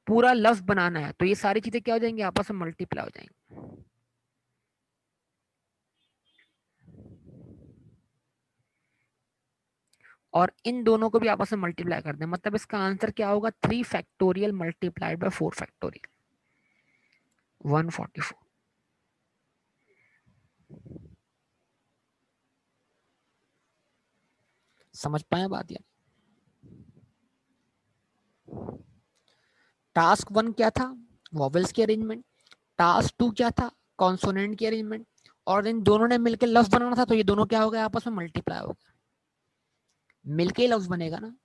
पूरा लफ्ज बनाना है, तो ये सारी चीजें क्या हो जाएंगी? आपस में मल्टीप्लाई हो जाएंगी। और इन दोनों को भी आपस में मल्टीप्लाई कर दें, मतलब इसका आंसर क्या होगा? 3 फैक्टोरियल मल्टीप्लाइड बाय 4 फैक्टोरियल, 144। समझ पाए बात? यार, टास्क 1 क्या था? वॉवेल्स की अरेंजमेंट। टास्क 2 क्या था? कॉन्सोनेंट की अरेंजमेंट। और इन दोनों ने मिलकर लफ्ज बनाना था, तो ये दोनों क्या हो गए? आपस में मल्टीप्लाई हो गए, मिलके ही लफ्ज बनेगा ना।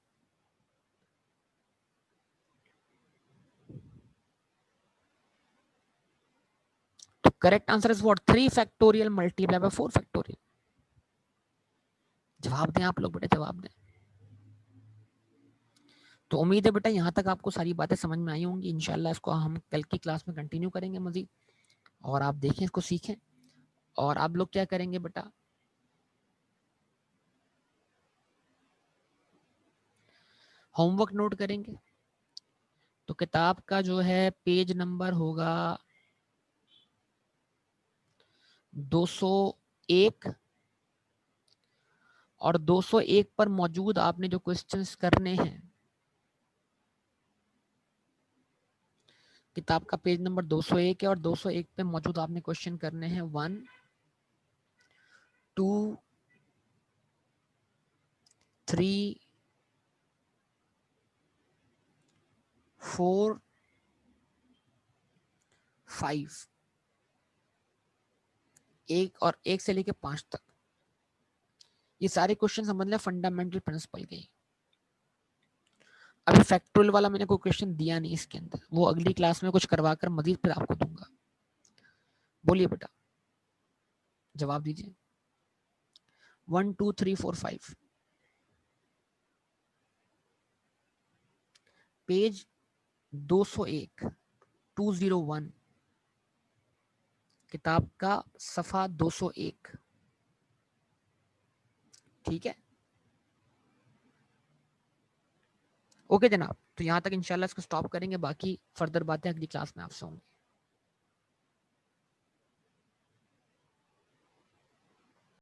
तो correct answer is what? 3 factorial multiply by 4 factorial. जवाब दें आप लोग, बेटे जवाब दें। तो उम्मीद है बेटा यहाँ तक आपको सारी बातें समझ में आई होंगी। इंशाल्लाह इसको हम कल की क्लास में कंटिन्यू करेंगे मजीद, और आप देखें, इसको सीखें। और आप लोग क्या करेंगे बेटा? होमवर्क नोट करेंगे। तो किताब का जो है पेज नंबर होगा 201, और 201 पर मौजूद आपने जो क्वेश्चंस करने हैं, किताब का पेज नंबर 201 है, और 201 पे मौजूद आपने क्वेश्चन करने हैं 1 2 3 4 5, एक और 1 से लेके 5 तक। ये सारे क्वेश्चन समझ लें फंडामेंटल प्रिंसिपल के। अभी फैक्टोरियल वाला मैंने कोई क्वेश्चन दिया नहीं इसके अंदर, वो अगली क्लास में कुछ करवा कर मजीद फिर आपको दूंगा। बोलिए बेटा, जवाब दीजिए। 1 2 3 4 5, पेज 201, 201, किताब का सफ़ा 201। ठीक है, ओके जनाब, तो यहाँ तक इंशाल्लाह इसको स्टॉप करेंगे, बाकी फर्दर बातें अगली क्लास में आपसे होंगी।